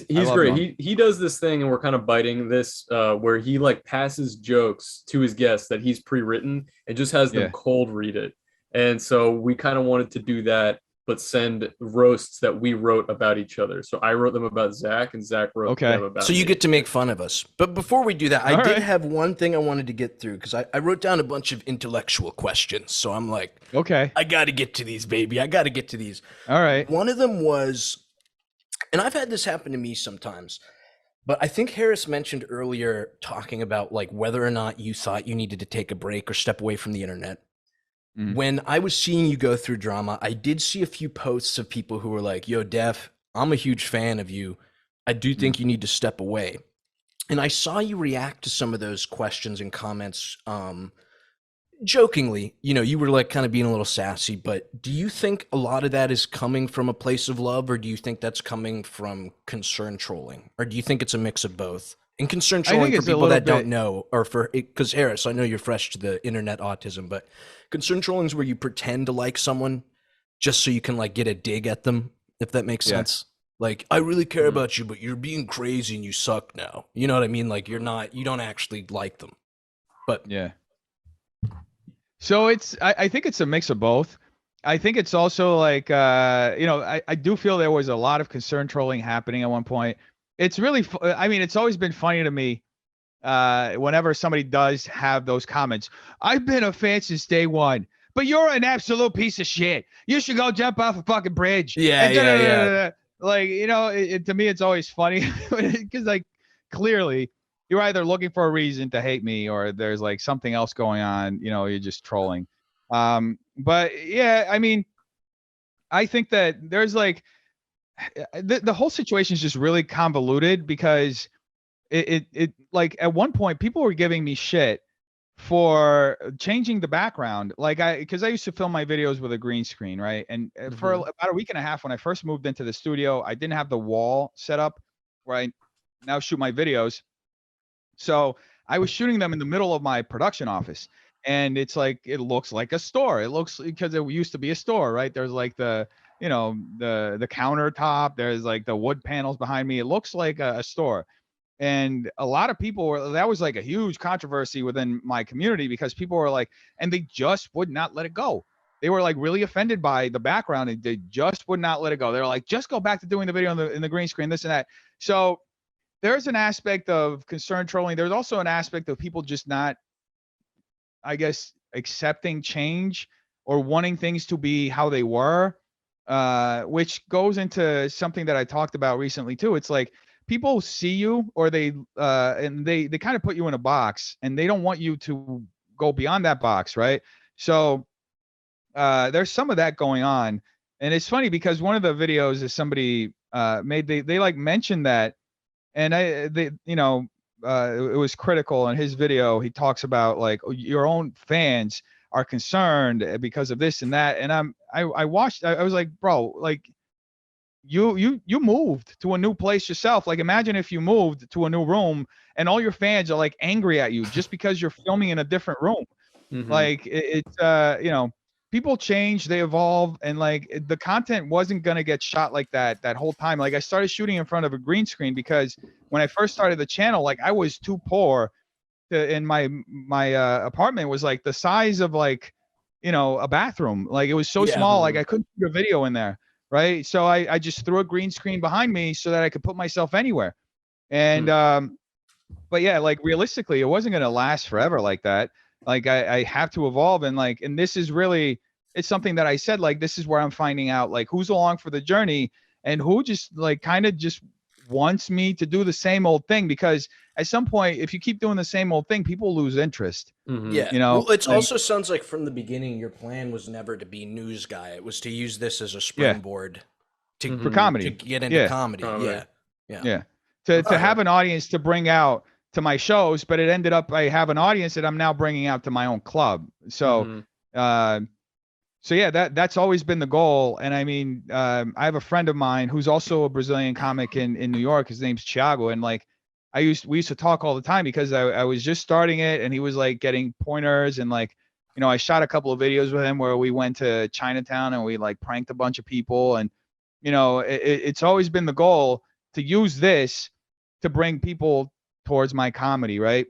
He's great. He does this thing, and we're kind of biting this, where he like passes jokes to his guests that he's pre-written and just has them cold read it. And so we kind of wanted to do that, but send roasts that we wrote about each other. So I wrote them about Zach, and Zach wrote them about So you me. get to make fun of us. But before we do that, I did have one thing I wanted to get through, because I wrote down a bunch of intellectual questions. So I'm like, okay, I got to get to these, baby. I got to get to these. All right. One of them was, and I've had this happen to me sometimes, but I think Harris mentioned earlier talking about like whether or not you thought you needed to take a break or step away from the internet. When I was seeing you go through drama, I did see a few posts of people who were like, yo, Def, I'm a huge fan of you. I do think you need to step away. And I saw you react to some of those questions and comments jokingly. You know, you were like kind of being a little sassy, but do you think a lot of that is coming from a place of love, or do you think that's coming from concern trolling? Or do you think it's a mix of both? And concern trolling, for people that don't know, or because Harris, I know you're fresh to the internet autism, but concern trolling is where you pretend to like someone just so you can like get a dig at them, if that makes sense. Like, I really care Mhm. about you, but you're being crazy and you suck now. You know what I mean? Like, you don't actually like them. But Yeah. So I think it's a mix of both. I think it's also like, I do feel there was a lot of concern trolling happening at one point. It's really, I mean, it's always been funny to me whenever somebody does have those comments. I've been a fan since day one, but you're an absolute piece of shit. You should go jump off a fucking bridge. yeah, And yeah, yeah. da-da-da-da-da. Like, to me, it's always funny because, like, clearly you're either looking for a reason to hate me or there's like something else going on. You're just trolling. But yeah, I mean, I think that there's like the whole situation is just really convoluted because it like at one point people were giving me shit for changing the background. Like because I used to film my videos with a green screen, right? And for Mhm. about a week and a half when I first moved into the studio, I didn't have the wall set up where I now shoot my videos. So I was shooting them in the middle of my production office. And it's like it looks like a store. It looks because it used to be a store, right? There's like the countertop, there's like the wood panels behind me. It looks like a store. And a lot of people were that was like a huge controversy within my community because people were like, and they just would not let it go. They were like really offended by the background and they just would not let it go. They're like, just go back to doing the video in the green screen, this and that. So there's an aspect of concern trolling. There's also an aspect of people just not, I guess, accepting change or wanting things to be how they were, which goes into something that I talked about recently too. It's like people see you or they kind of put you in a box and they don't want you to go beyond that box, right? So there's some of that going on. And it's funny because one of the videos is somebody made they like mentioned that and it was critical in his video. He talks about like your own fans are concerned because of this and that. And I watched. I was like, bro, like you moved to a new place yourself. Like imagine if you moved to a new room and all your fans are like angry at you just because you're filming in a different room. Mhm. Like it's people change, they evolve, and like the content wasn't gonna get shot like that whole time. Like I started shooting in front of a green screen because when I first started the channel, like I was too poor to, and my apartment was like the size of like a bathroom. Like it was so Yeah. small, like Mhm. I couldn't shoot a video in there, right? So I just threw a green screen behind me so that I could put myself anywhere. And Mm. but yeah, like realistically, it wasn't gonna last forever like that. Like I have to evolve and this is really it's something that I said, like this is where I'm finding out like who's along for the journey and who just like kind of just wants me to do the same old thing because at some point if you keep doing the same old thing, people lose interest. Mhm. Yeah. You know, Well, it like also sounds like from the beginning your plan was never to be news guy. It was to use this as a yeah, springboard for Mhm. to comedy. get into Yeah, comedy. Comedy. Yeah. Yeah. yeah. To Okay. have an audience to bring out to my shows, but it ended up I have an audience that I'm now bringing out to my own club. So Mhm. uh so yeah, that's always been the goal. And I mean, I have a friend of mine who's also a Brazilian comic in New York. His name's Thiago, and like we used to talk all the time because I was just starting it, and he was like getting pointers and like I shot a couple of videos with him where we went to Chinatown and we like pranked a bunch of people, and it's always been the goal to use this to bring people towards my comedy, right?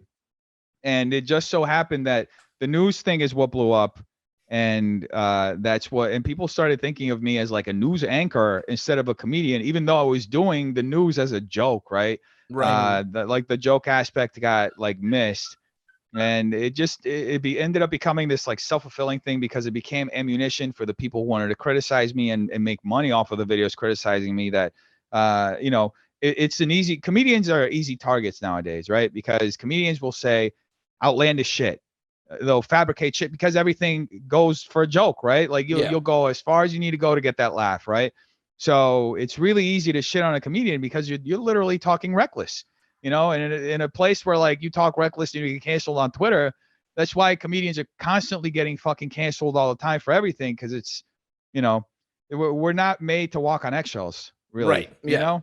And it just so happened that the news thing is what blew up and that's what and people started thinking of me as like a news anchor instead of a comedian even though I was doing the news as a joke, right? Right. Like the joke aspect got like missed and it just ended up becoming this like self-fulfilling thing because it became ammunition for the people who wanted to criticize me and make money off of the videos criticizing me that it's an easy comedians are easy targets nowadays, right? Because comedians will say outlandish shit. They'll fabricate shit because everything goes for a joke, right? Like Yeah. you'll go as far as you need to go to get that laugh, right? So it's really easy to shit on a comedian because you're literally talking reckless, and in a place where like you talk reckless and you get canceled on Twitter, that's why comedians are constantly getting fucking canceled all the time for everything because it's, you know, we're not made to walk on eggshells, really. Right. Yeah.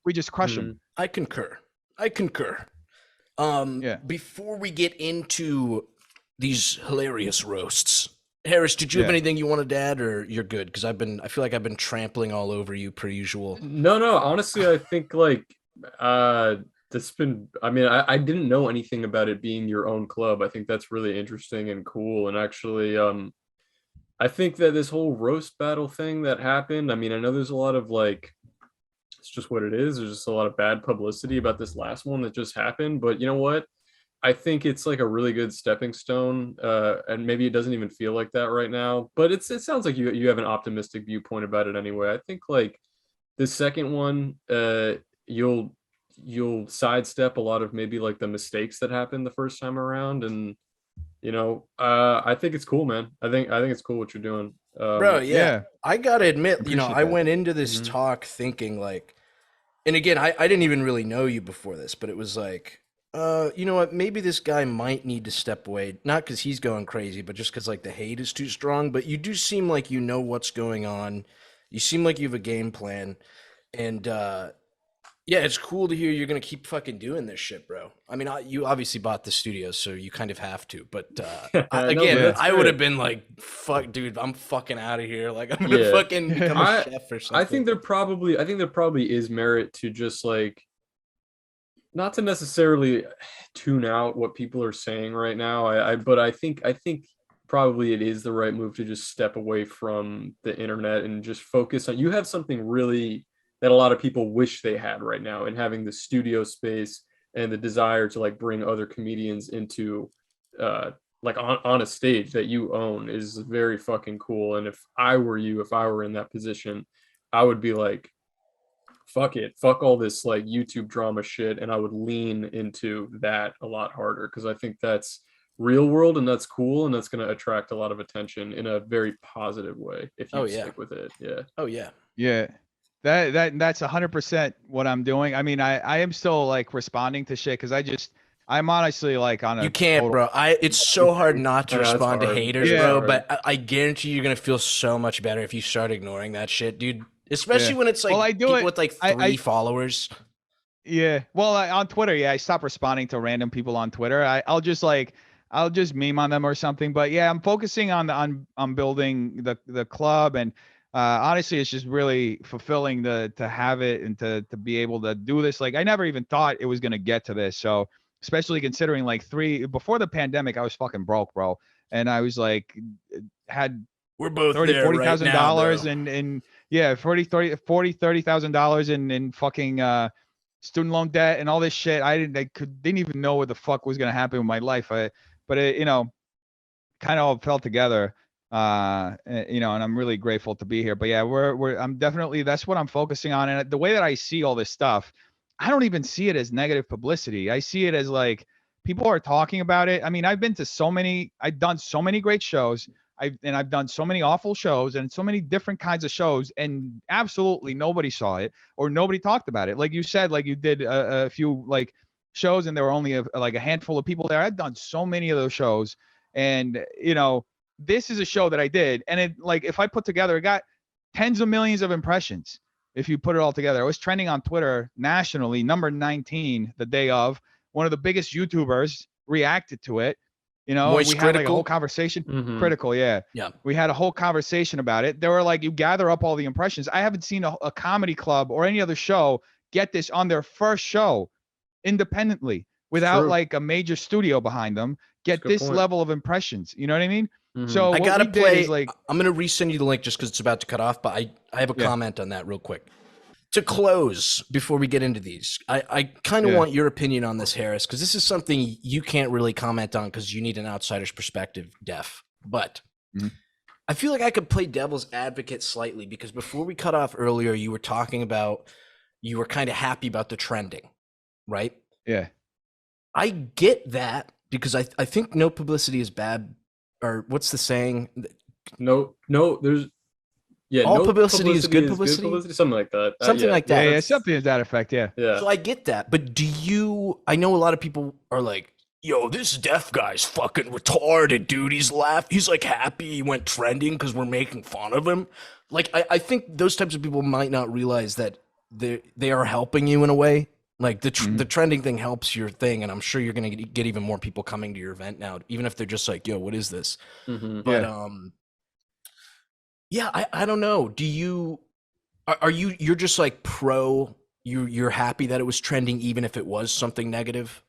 We just crush them. Mhm. I concur. I concur. Yeah. Before we get into these hilarious roasts, Harris, did you have Yeah. anything you wanted to add, or you're good? Because I feel like I've been trampling all over you per usual. No, honestly, I think like that's been, I mean, I didn't know anything about it being your own club. I think that's really interesting and cool. And actually, I think that this whole roast battle thing that happened, I mean, I know there's a lot of like, it's just what it is. There's just a lot of bad publicity about this last one that just happened. But you know what? I think it's like a really good stepping stone, and maybe it doesn't even feel like that right now. But it sounds like you have an optimistic viewpoint about it anyway. I think like the second one, you'll sidestep a lot of maybe like the mistakes that happened the first time around, and I think it's cool, man. I think it's cool what you're doing. Bro, yeah. Yeah. I gotta admit, I Appreciate that. went into this Mhm. talk thinking like, and again, I didn't even really know you before this, but it was like, you know what, maybe this guy might need to step away, not because he's going crazy, but just because like the hate is too strong. But you do seem like you know what's going on. You seem like you have a game plan. And yeah, it's cool to hear you're gonna keep fucking doing this shit, bro. I mean, you obviously bought the studio, so you kind of have to. But No, again, but that's I would have great. been like, "Fuck, dude, I'm fucking out of here. Like, I'm gonna Yeah. fucking become a I chef or I something." think I think there probably is merit to just like not to necessarily tune out what people are saying right now. But I think probably it is the right move to just step away from the internet and just focus on, you have something really that a lot of people wish they had right now, and having the studio space and the desire to like bring other comedians into like on a stage that you own is very fucking cool. And if I were you, if I were in that position, I would be like, fuck it, fuck all this like YouTube drama shit, and I would lean into that a lot harder, because I think that's real world and that's cool, and that's going to attract a lot of attention in a very positive way if you Oh, yeah. stick with it. Yeah. Oh yeah. Yeah. That's 100% what I'm doing. I mean, I am still like responding to shit because I'm honestly like on a You can't, total. bro. It's so hard not to I know, it's respond to hard. haters, It is bro. hard. But I guarantee you're gonna feel so much better if you start ignoring that shit, dude. Especially Yeah. when it's like Well, I do people it. with like I- 3 followers. Yeah. Well, on Twitter, yeah, I stopped responding to random people on Twitter. I'll just meme on them or something. But yeah, I'm focusing on building the club, and honestly, it's just really fulfilling to have it and to be able to do this. Like, I never even thought it was gonna get to this. So, especially considering like before the pandemic, I was fucking broke, bro, and I was like had We're both 30, there right now, $40,000 bro. and yeah, $30,000 in fucking student loan debt and all this shit. Didn't even know what the fuck was gonna happen with my life. But it, kind of all fell together. And I'm really grateful to be here. But yeah, I'm definitely, that's what I'm focusing on. And the way that I see all this stuff, I don't even see it as negative publicity. I see it as like people are talking about it. I mean, I've done so many great shows. I've done so many awful shows and so many different kinds of shows, and absolutely nobody saw it or nobody talked about it. Like you said, like you did a few like shows and there were only like a handful of people there. I've done so many of those shows, and this is a show that I did, and it, like, if I put together, it got tens of millions of impressions. If you put it all together, I was trending on Twitter nationally, number 19 the day of. One of the biggest YouTubers reacted to it. Moist We had like a Critical? whole conversation. Mhm. Critical, yeah. Yeah. We had a whole conversation about it. They were like, you gather up all the impressions. I haven't seen a comedy club or any other show get this on their first show independently without True. like a major studio behind them, get That's a good this point. level of impressions. You know what I mean? Mhm. So I what gotta we did play. is like, I'm gonna resend you the link just because it's about to cut off. But I have a Yeah. comment on that real quick. To close, before we get into these, I kind of Yeah. want your opinion on this, Harris, because this is something you can't really comment on because you need an outsider's perspective, Def. But Mhm. I feel like I could play devil's advocate slightly, because before we cut off earlier, you were talking about you were kind of happy about the trending, right? yeah, I get that, because I think no publicity is bad, or what's the saying? No, there's All no publicity is good publicity? something like that. Something like that. yeah, that's- something to that effect. Yeah. Yeah. So I get that, but I know a lot of people are like, yo, this deaf guy's fucking retarded, dude. He's like happy he went trending because we're making fun of him. Like, I think those types of people might not realize that they are helping you in a way, Like the trending thing helps your thing, and I'm sure you're gonna get even more people coming to your event now, even if they're just like, "Yo, what is this?" But yeah, I don't know. Do you are you're just like pro? You're happy that it was trending, even if it was something negative,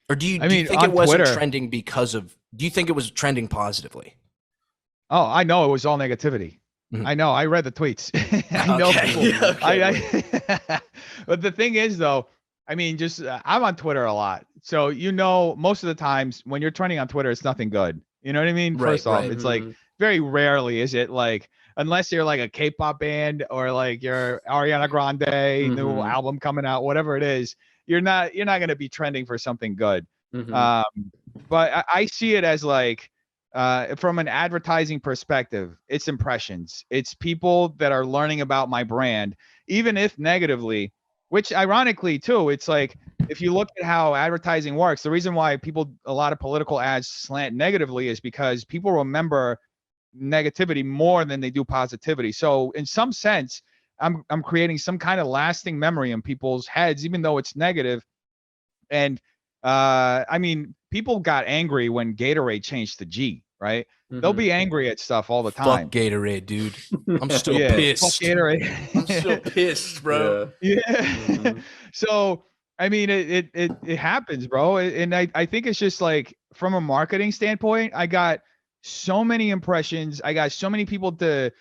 or do you think it wasn't Twitter, trending because of? Do you think it was trending positively? Oh, I know it was all negativity. I know. I read the tweets. I know people. But the thing is, though, I mean, just I'm on Twitter a lot, so most of the times when you're trending on Twitter, it's nothing good. You know what I mean? First off, it's like very rarely is it like, unless you're like a K-pop band or like you're Ariana Grande, new album coming out, whatever it is, you're not going to be trending for something good. But I see it as like, from an advertising perspective, it's impressions. It's people that are learning about my brand, even if negatively, which ironically too, it's like, if you look at how advertising works, the reason why a lot of political ads slant negatively is because people remember negativity more than they do positivity. So in some sense, I'm creating some kind of lasting memory in people's heads, even though it's negative. And I mean, people got angry when Gatorade changed to G, right? They'll be angry at stuff all the time. Fuck Gatorade, dude. I'm still pissed. Fuck Gatorade. I'm still pissed, bro. Yeah. So I mean, it happens, bro. And I think it's just like, from a marketing standpoint, I got so many impressions. I got so many people to,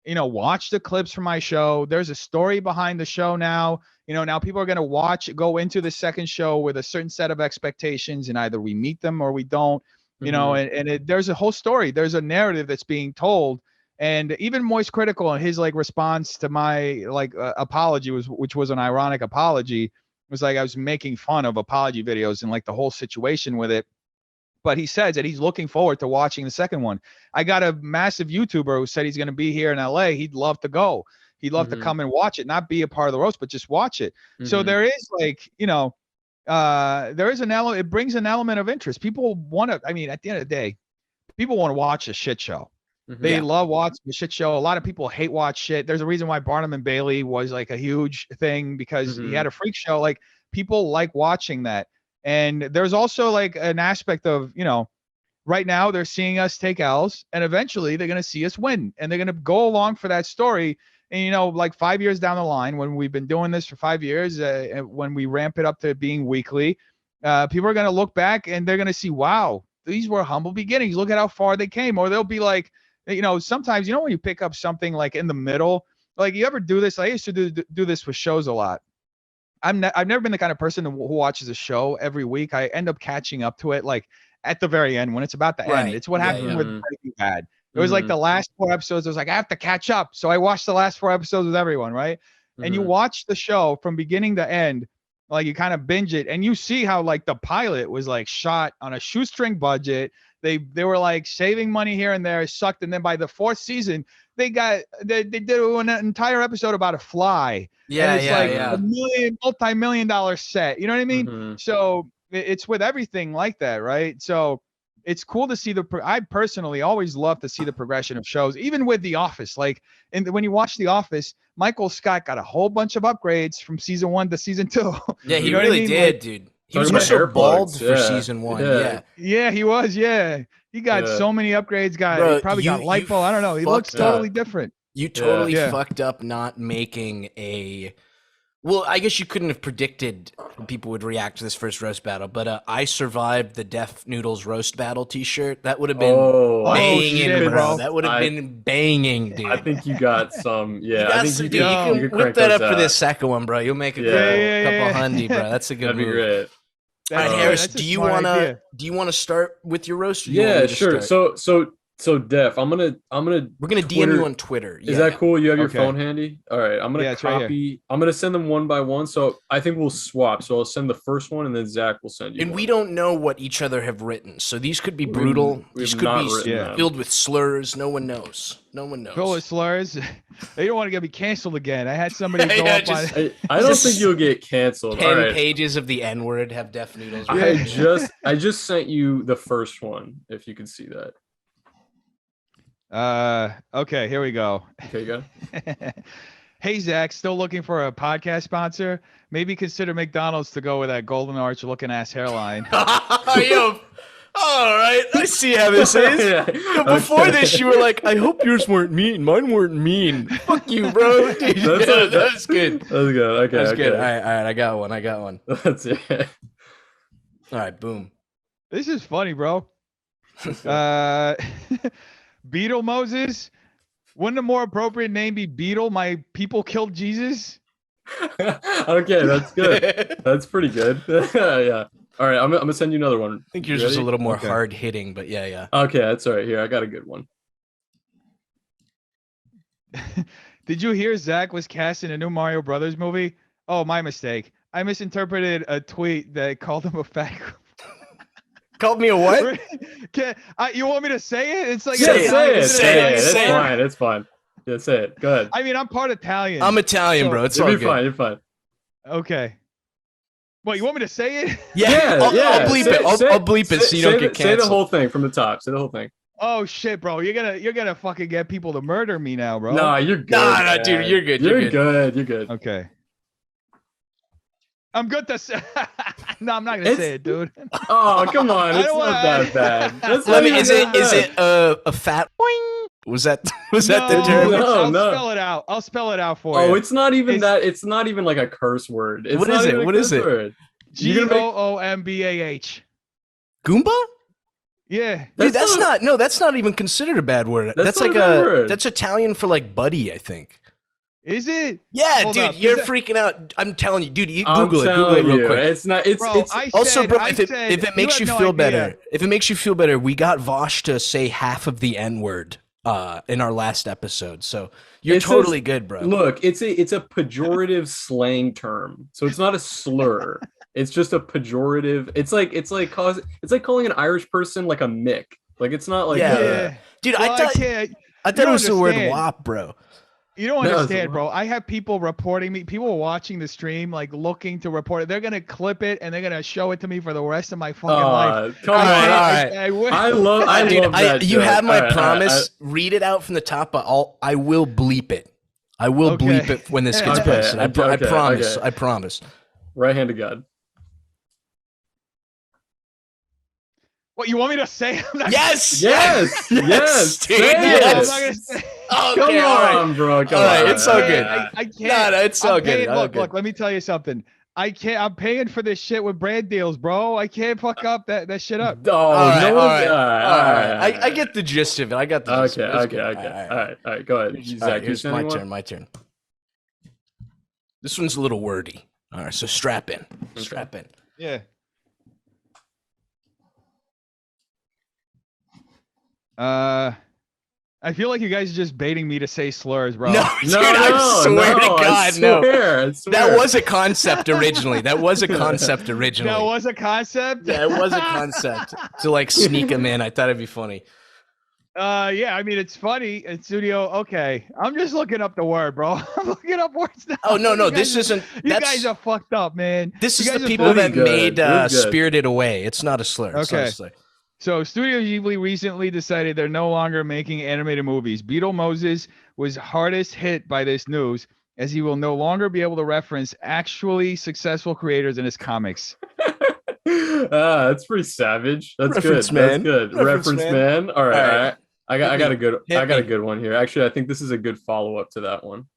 watch the clips from my show. There's a story behind the show now. Now people are going to go into the second show with a certain set of expectations, and either we meet them or we don't, there's a whole story. There's a narrative that's being told. And even Moist Critical, and his like response to my like apology which was an ironic apology, was like, I was making fun of apology videos and like the whole situation with it. But he says that he's looking forward to watching the second one. I got a massive YouTuber who said he's going to be here in LA. He'd love to go. He'd love to come and watch it, not be a part of the roast, but just watch it. So there is like, there is an element, it brings an element of interest. People want to, I mean, at the end of the day, people want to watch a shit show. They love watching the shit show. A lot of people hate watch shit. There's a reason why Barnum and Bailey was like a huge thing, because he had a freak show. Like, people like watching that. And there's also like an aspect of, right now they're seeing us take L's, and eventually they're going to see us win, and they're going to go along for that story. And, like 5 years down the line, when we've been doing this for 5 years, when we ramp it up to being weekly, people are going to look back and they're going to see, wow, these were humble beginnings. Look at how far they came. Or they'll be like, sometimes, when you pick up something like in the middle, like, you ever do this? I used to do this with shows a lot. I've never been the kind of person who watches a show every week. I end up catching up to it like at the very end, when it's about to end. It's what happened with Breaking Bad. It was like the last 4 episodes. I was like, I have to catch up. So I watched the last 4 episodes with everyone, right? And you watch the show from beginning to end, like you kind of binge it, and you see how like the pilot was like shot on a shoestring budget. They were like saving money here and there, it sucked. And then by the 4th season, they did an entire episode about a fly. Yeah, and it's a multi-million-dollar set. You know what I mean? So it's with everything like that, right? So it's cool to see I personally always love to see the progression of shows, even with The Office. Like, when you watch The Office, Michael Scott got a whole bunch of upgrades from season 1 to season 2. Yeah, he really did, dude. He was also bald for season 1. Yeah, he was. Yeah, he got so many upgrades. He probably got lipo. I don't know. He looks totally different. You totally fucked up not making a. Well, I guess you couldn't have predicted people would react to this first roast battle, but I survived the Deaf Noodles roast battle T-shirt. That would have been banging, bro. That would have been banging, dude. I think you got some. Yeah, I think you can whip that up for this second one, bro. You'll make a couple hundy, bro. That's a good move. Great. All right, Harris, do you want to start with your roast? Yeah, sure. So Def, we're gonna DM you on Twitter. Is that cool? You have your phone handy? All right. I'm gonna copy. I'm gonna send them one by one. So I think we'll swap. So I'll send the first one, and then Zach will send you. And one. We don't know what each other have written, so these could be brutal. These could be filled with slurs. No one knows. Filled with slurs. They don't want to get me canceled again. I had somebody go up on. I don't think you'll get canceled. 10 pages of the N-word have Deaf Noodles. I just sent you the first one. If you can see that. Okay, here we go. Okay, go. Hey Zach, still looking for a podcast sponsor? Maybe consider McDonald's to go with that golden arch looking ass hairline. Yo, all right, I see how this is. Yeah, Yo, before okay. this, you were like, I hope yours weren't mean. Mine weren't mean. Fuck you, bro. Dude, that was good. That's good. Okay, That's okay. good. All right, I got one. That's it. All right, boom. This is funny, bro. Beetle Moses. Wouldn't a more appropriate name be Beetle? My people killed Jesus. Okay, that's good. That's pretty good. Yeah. All right, I'm gonna send you another one. I think yours You was a ready? little more Okay. hard hitting, but yeah. Okay, that's all right. Here, I got a good one. Did you hear Zach was cast in a new Mario Brothers movie? Oh, my mistake. I misinterpreted a tweet that called him a fat. Called me a what? You want me to say it? It's like Say it, Say it. say Say it, it. It's say it. fine. It's fine. Yeah, say it. Go ahead. I mean, I'm part Italian. I'm Italian, So- bro. It's You'll all be good. fine. You're fine. Okay. What, you want me to say it? Yeah, I'll bleep it. I'll bleep it so you don't get Say the canceled. whole thing from the top. Say the whole thing. Oh shit, bro. You're gonna fucking get people to murder me now, bro. Nah, you're good. Nah, man. dude, you're good, You're you're good. You're good. Okay. I'm good to say. No, I'm not gonna say it, dude. Oh, come on. I It's don't not wanna- that bad. That's Let not me. even Is that it bad. a fat? Boing? Was that the No, term? No, I'll no. spell it out. I'll spell it out for you. Oh, it's not even It's- that. It's not even like a curse word. It's What not is it? even a What is curse it? word. G You're gonna make- O O M B A H. Goomba? Yeah. Dude, that's not. No, that's not even considered a bad word. That's That's not like a bad word. That's Italian for like buddy, I think. Is it? Yeah, Hold dude, up, you're is that- freaking out. I'm telling you, dude. You I'm Google it. Google it telling real you, quick. it's not. It's Bro, it's. Also, bro, if I it said, makes you have no feel idea. better, if it makes you feel better, we got Vosh to say half of the N word in our last episode, so you're It says- totally good, bro. Look, it's a pejorative slang term, so it's not a slur. It's just a pejorative. It's like calling an Irish person like a Mick. Like it's not like Yeah. Yeah. Dude, Well, I thought can't. it don't was the word understand. wop, bro. You don't No, it's understand, a- bro. I have people reporting me, people watching the stream, like looking to report it. They're gonna clip it and they're gonna show it to me for the rest of my fucking life. Come All on. right, I- all right. I wish- I love. I Dude, love that. you joke. have my All right, all right, promise. Read it out from the top, but I will bleep it. I will Okay. bleep it when this gets Okay, posted. I okay, promise. okay. I promise. Right hand to God. What, you want me to say? I'm not- Yes. Yes. Yes. dude, say No, yes. I'm not gonna it. say. Okay, Come all right. on, bro. Come All right, on. it's so good. I can't. No, it's so I'm good. paying- all look, good. look, let me tell you something. I can't. I'm paying for this shit with brand deals, bro. I can't fuck up that shit up. Oh, All right, no all one's- right, all right, all right. I get the gist of it. I got the gist Okay, of it. It's okay, good. okay. All right. Go ahead. All Zach, right, you here's sending my one? turn. My turn. This one's a little wordy. All right, so strap in. Strap in. Yeah. I feel like you guys are just baiting me to say slurs, bro. No, dude, I swear to God, no. I swear. That was a concept originally. That was a concept originally. That was a concept. Yeah, it was a concept to like sneak him in. I thought it'd be funny. Yeah, I mean it's funny in studio. Okay, I'm just looking up the word, bro. I'm looking up words now. Oh no, no, You this guys- isn't. You That's guys are fucked up, man. this You is guys the are people funny. that Good, made good. Spirited Away. It's not a slur. It's not a Okay. slur. So Studio Ghibli recently decided they're no longer making animated movies. Beetle Moses was hardest hit by this news, as he will no longer be able to reference actually successful creators in his comics. That's pretty savage. That's Reference good. man. That's good. Reference Reference man. man. All right, All right. all right. I got a good Hit I got a me. good one here. Actually, I think this is a good follow-up to that one.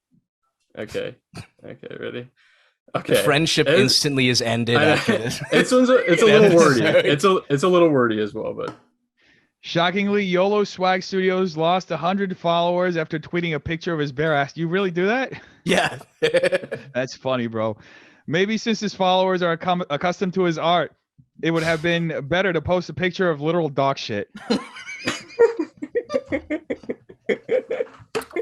Okay. Okay, ready? Okay. The friendship It's- instantly is ended I- after this. it's a Good little wordy. episode. It's a little wordy as well, but Shockingly, YOLO Swag Studios lost 100 followers after tweeting a picture of his bare ass. You really do that? Yeah. That's funny, bro. Maybe since his followers are accustomed to his art, it would have been better to post a picture of literal dog shit.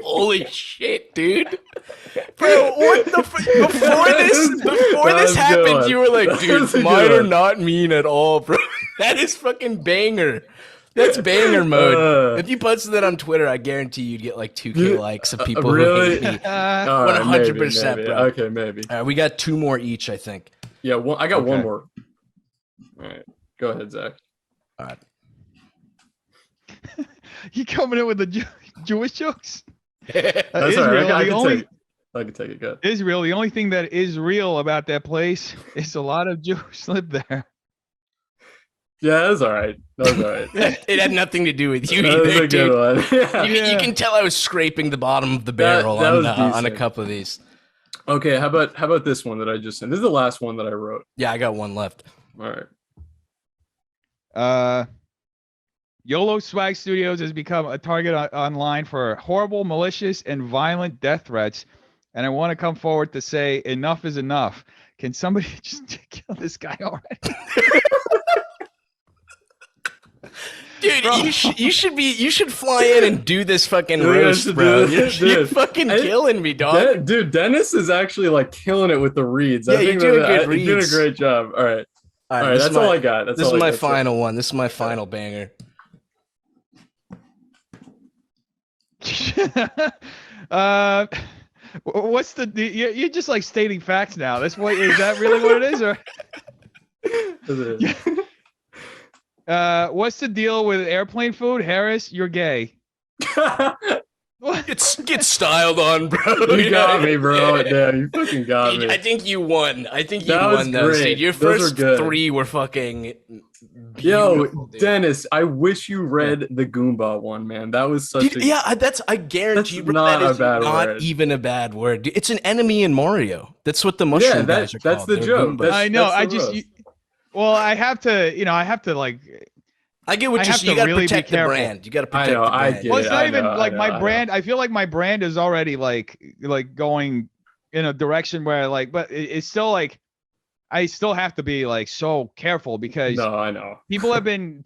Holy shit, dude. Bro, what the before this That was happened, good. you were like, That dude, was a mine good are one. not mean at all, bro. That is fucking banger. That's banger mode. If you posted that on Twitter, I guarantee you'd get like 2K likes of people really? who hate me. all right, 100%, maybe. bro. Okay, maybe. All right, we got 2 more each, I think. Yeah, I got one Okay. more. All right. Go ahead, Zach. All right. You coming in with the Jewish jokes? That's all Israel, right. I the can only- take. I can take it. Good. Israel. The only thing that is real about that place is a lot of Jews live there. Yeah, that was all right. That was all right. It had nothing to do with you That was either, a dude. good one. Yeah. You can tell I was scraping the bottom of the barrel that was on a decent. couple of these. Okay, how about this one that I just sent? This is the last one that I wrote. Yeah, I got one left. All right. YOLO Swag Studios has become a target online for horrible, malicious, and violent death threats. And I want to come forward to say enough is enough. Can somebody just kill this guy already? Dude, you should fly in and do this fucking Dude, roast, bro. You're dude. fucking killing me, dog. Dude, Dennis is actually like killing it with the reads. Yeah, I think you're doing good you're doing a reads. great job. All right. All right, that's all I got. This is my final one. This is my final banger. What's you're just like stating facts now. Is that really what it is, or what's the deal with airplane food? Harris, you're gay. Get styled on, bro. You got me, bro. Damn, you fucking got me. I think you won. I think you That was won those, great. dude. Your Those first were good. three were fucking Yo, beautiful, dude. Dennis, I wish you read the Goomba one, man. That was such Dude, a yeah, I guarantee you, bro, not that a is bad not word. even a bad word. Dude, it's an enemy in Mario. That's what the mushroom guys are that's called. the They're joke. Goombas. That's- I know. the I just roast. well, I have to like. I get what I you have to you gotta really be protect the careful. brand. You gotta I protect know, the I brand. get Well, it's it. not I even know, like I my know. brand. I feel like my brand is already like going in a direction where like, but it's still like, I still have to be like so careful because No, I know. people have been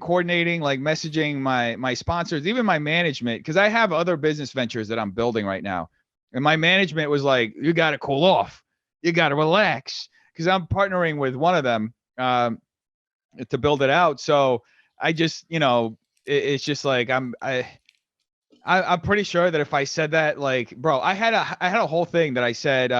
coordinating, like messaging my sponsors, even my management, because I have other business ventures that I'm building right now, and my management was like, "You got to cool off, you got to relax," because I'm partnering with one of them to build it out. So I just, it's just like I'm pretty sure that if I said that, like, bro, I had a whole thing that I said.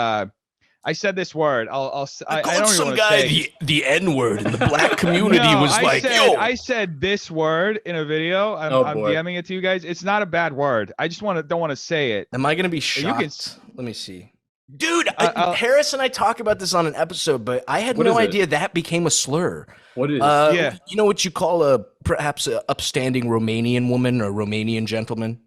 I said this word. I I don't called even some wanna guy say. the N word, and the black community No, was yo. I said this word in a video. I'm boy. DMing it to you guys. It's not a bad word. I just don't want to say it. Am I gonna be You can shocked? Let me see. Dude, I'll- Harris and I talk about this on an episode, but I had What no is it? idea that became a slur. What is Yeah. You know what you call perhaps a upstanding Romanian woman or Romanian gentleman?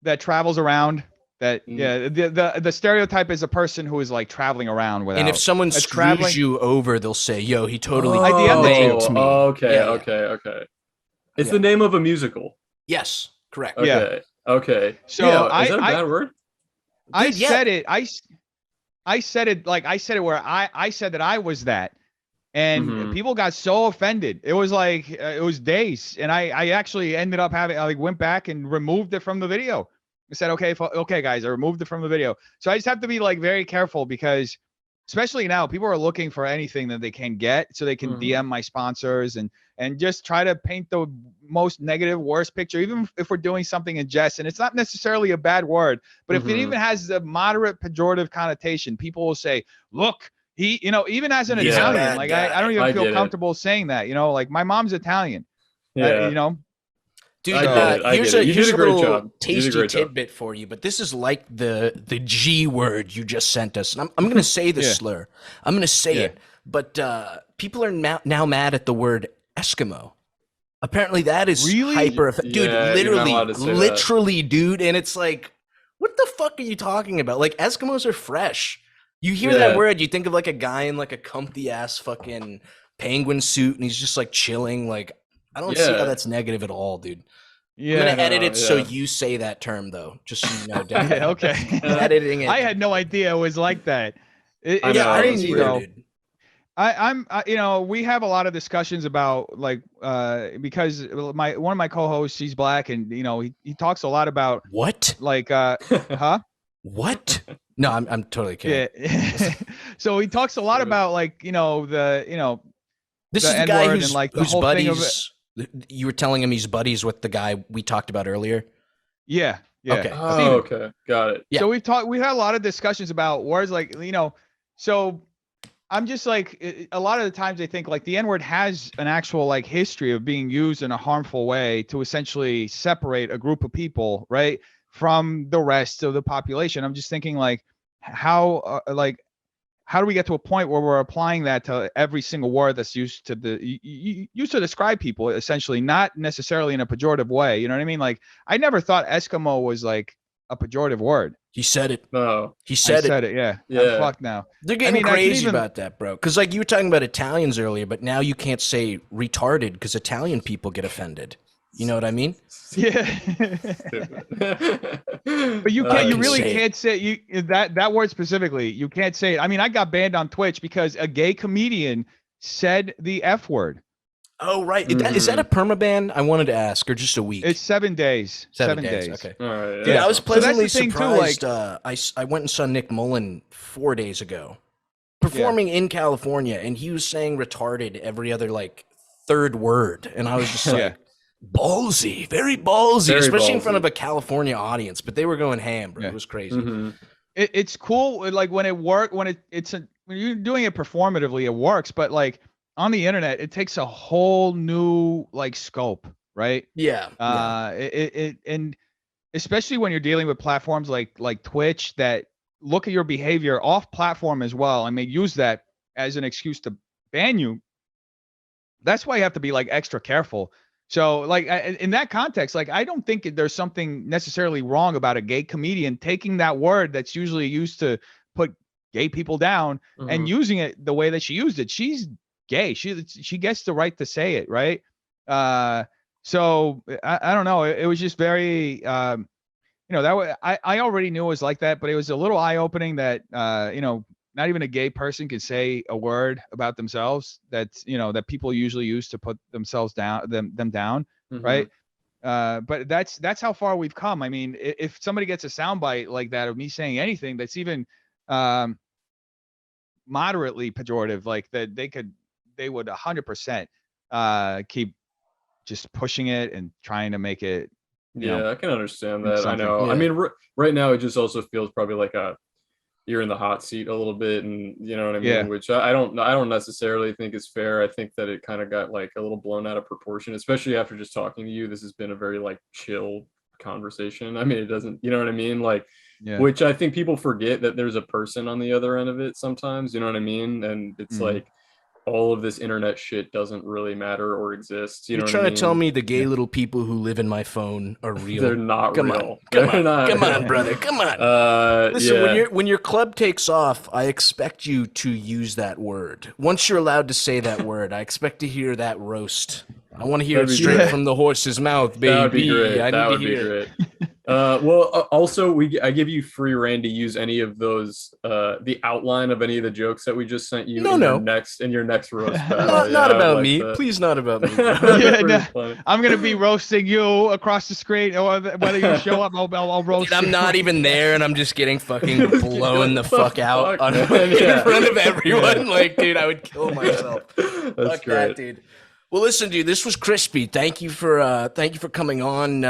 that travels around. That Mm. the stereotype is a person who is like traveling around without. And if someone a screws traveling- you over, they'll say, "Yo, he totally I DM'd it to you. raped me." Okay, Yeah, yeah. okay. It's Yeah. the name of a musical. Yes, correct. Okay. Yeah. Okay. So yeah, is that a bad word? I Dude, yeah. said it. I said it like I said it where I said that I was that, and Mhm. people got so offended. It was like it was days, and I actually ended up having I like went back and removed it from the video. I said, okay, guys, I removed it from the video. So I just have to be like very careful because, especially now, people are looking for anything that they can get, so they can Mhm. DM my sponsors and just try to paint the most negative, worst picture, even if we're doing something in jest. And it's not necessarily a bad word, but if it Mhm. even has a moderate pejorative connotation, people will say, look, he, even as an Yeah. Italian, Bad like guy. I don't even I feel get it. comfortable saying that, like my mom's Italian, Yeah. Dude, I get it. I here's get a it. You here's did a a great little job. You did a tasty great job. tidbit for you, but this is like the G word you just sent us. And I'm going to say the Yeah. slur. I'm going to say Yeah. it, but people are now mad at the word Eskimo. Apparently, that is Really? hyper. Dude, Yeah, you're not allowed to say that. literally, dude. And it's like, what the fuck are you talking about? Like, Eskimos are fresh. You hear that Yeah. word, you think of like a guy in like a comfy ass fucking penguin suit, and he's just like chilling. Like, I don't see how Yeah. that's negative at all, dude. Yeah. I'm gonna edit it so yeah. you say that term though, just so you know. Dan. Yeah, okay. Editing it. I had no idea it was like that. I It's know, I didn't it's crazy either, though. dude. We have a lot of discussions about like because one of my co-hosts, he's black, and he talks a lot about What? like huh? What? No, I'm totally kidding. Yeah. So he talks a lot Sort of. about like This the is the guy N-word who's and, like, the whose whole thing of buddies. You were telling him he's buddies with the guy we talked about earlier. yeah. Okay. Oh, okay. Got it. Yeah. So we've had a lot of discussions about words like, so I'm just like, a lot of the times I think like the N-word has an actual like history of being used in a harmful way to essentially separate a group of people, right? from the rest of the population. I'm just thinking like how do we get to a point where we're applying that to every single word that's used to used to describe people, essentially, not necessarily in a pejorative way. You know what I mean? Like, I never thought Eskimo was like a pejorative word. He said it. No. He said it. Yeah. Yeah. I'm fucked now. They're getting crazy about that, bro. Because like you were talking about Italians earlier, but now you can't say retarded because Italian people get offended. You know what I mean? Yeah. But you can't. You really can't say that word specifically. You can't say it. I mean, I got banned on Twitch because a gay comedian said the F word. Oh, right. Is that a permaban? I wanted to ask, or just a week? It's 7 days. 7 days. Okay. All right, Dude, I was pleasantly so surprised. Too, like, I went and saw Nick Mullen 4 days ago, performing in California, and he was saying retarded every other like third word, and I was just like, ballsy, very ballsy, especially in front of a California audience. But they were going ham, bro. It was crazy. Mm-hmm. It's cool, like when it work when when you're doing it performatively, it works. But like on the internet, it takes a whole new like scope, right? Yeah. And especially when you're dealing with platforms like Twitch that look at your behavior off platform as well, and they use that as an excuse to ban you. That's why you have to be like extra careful. So like in that context, like I don't think there's something necessarily wrong about a gay comedian taking that word that's usually used to put gay people down and using it the way that she used it. She's gay. She gets the right to say it, right? So I don't know. It was just very that way I already knew it was like that, but it was a little eye-opening that not even a gay person could say a word about themselves that's that people usually use to put themselves down them down, right? But that's how far we've come. I mean, if somebody gets a soundbite like that of me saying anything that's even moderately pejorative, like that, they would 100% keep just pushing it and trying to make it. I can understand that. I know. Yeah. I mean, right now it just also feels probably like you're in the hot seat a little bit, and you know what I mean. Yeah. Which I don't necessarily think is fair. I think that it kind of got like a little blown out of proportion, especially after just talking to you. This has been a very like chill conversation. I mean, it doesn't, you know what I mean? Like, which I think people forget that there's a person on the other end of it sometimes. You know what I mean? And it's like all of this internet shit doesn't really matter or exist. You're trying to tell me the gay little people who live in my phone are real? They're not real. Come on, brother. Come on. Listen, when your club takes off, I expect you to use that word. Once you're allowed to say that word, I expect to hear that roast. I want to hear it straight from the horse's mouth, baby. That would be great. That would be great. Also, I give you free reign to use any of those, the outline of any of the jokes that we just sent you in your next roast battle. Not about me. Please, not about me. I'm gonna be roasting you across the screen, or whether you show up, I'll roast. Dude, I'm not even there, and I'm just getting fucking blown the fuck out in front of everyone. Like, dude, I would kill myself. That's great, that, dude. Well, listen, dude, this was crispy. Thank you for coming on.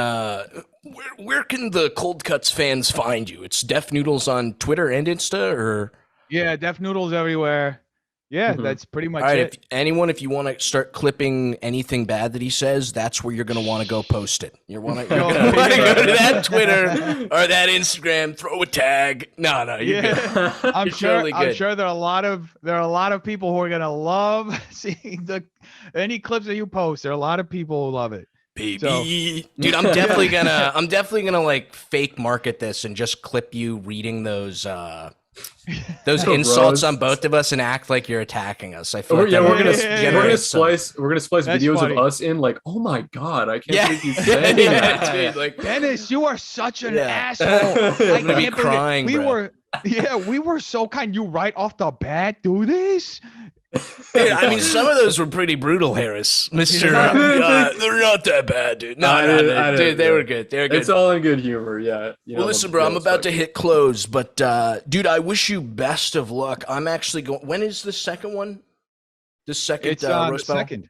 Where can the Cold Cuts fans find you? It's Def Noodles on Twitter and Insta, or Def Noodles everywhere. Yeah, that's pretty much all right, it. If you want to start clipping anything bad that he says, that's where you're going to want to go post it. You're going to go to that Twitter or that Instagram, throw a tag. No, you're good. I'm sure there are a lot of people who are going to love seeing any clips that you post. There are a lot of people who love it. Baby. Dude, I'm definitely gonna like fake market this and just clip you reading those insults on both of us and act like you're attacking us. I feel like we're gonna splice videos of us in, like, oh my god, I can't believe you saying that. Dude, like, Dennis, you are such an asshole. I'm gonna be crying. We were so kind. You right off the bat do this. Dude, I mean, some of those were pretty brutal, Harris. Mister, they're not that bad, dude. No, dude, they were good. They were good. It's all in good humor, yeah. Well, listen, bro, I'm about to hit close, but dude, I wish you best of luck. I'm actually going. When is the second one? The second roast battle? Second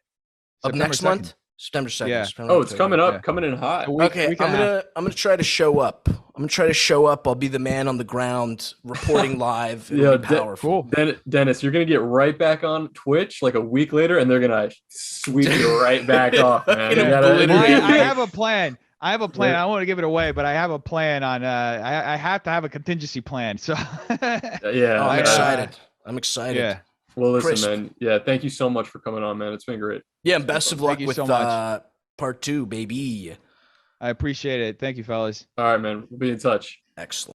of next month. September 2nd. Yeah. Oh, it's coming up, coming in hot. Okay, I'm gonna try to show up. I'll be the man on the ground, reporting live. It'll be powerful. Dennis, you're gonna get right back on Twitch like a week later, and they're gonna sweep you right back off, man. I have a plan. I have a plan. Yeah. I don't want to give it away, but I have a plan on. I have to have a contingency plan. So. Yeah. Oh, I'm I, excited. I'm excited. Yeah. Well, listen, Crisp. man. Yeah, thank you so much for coming on, man. It's been great. Yeah, and best of Thank luck you with so much. part 2, baby. I appreciate it. Thank you, fellas. All right, man. We'll be in touch. Excellent.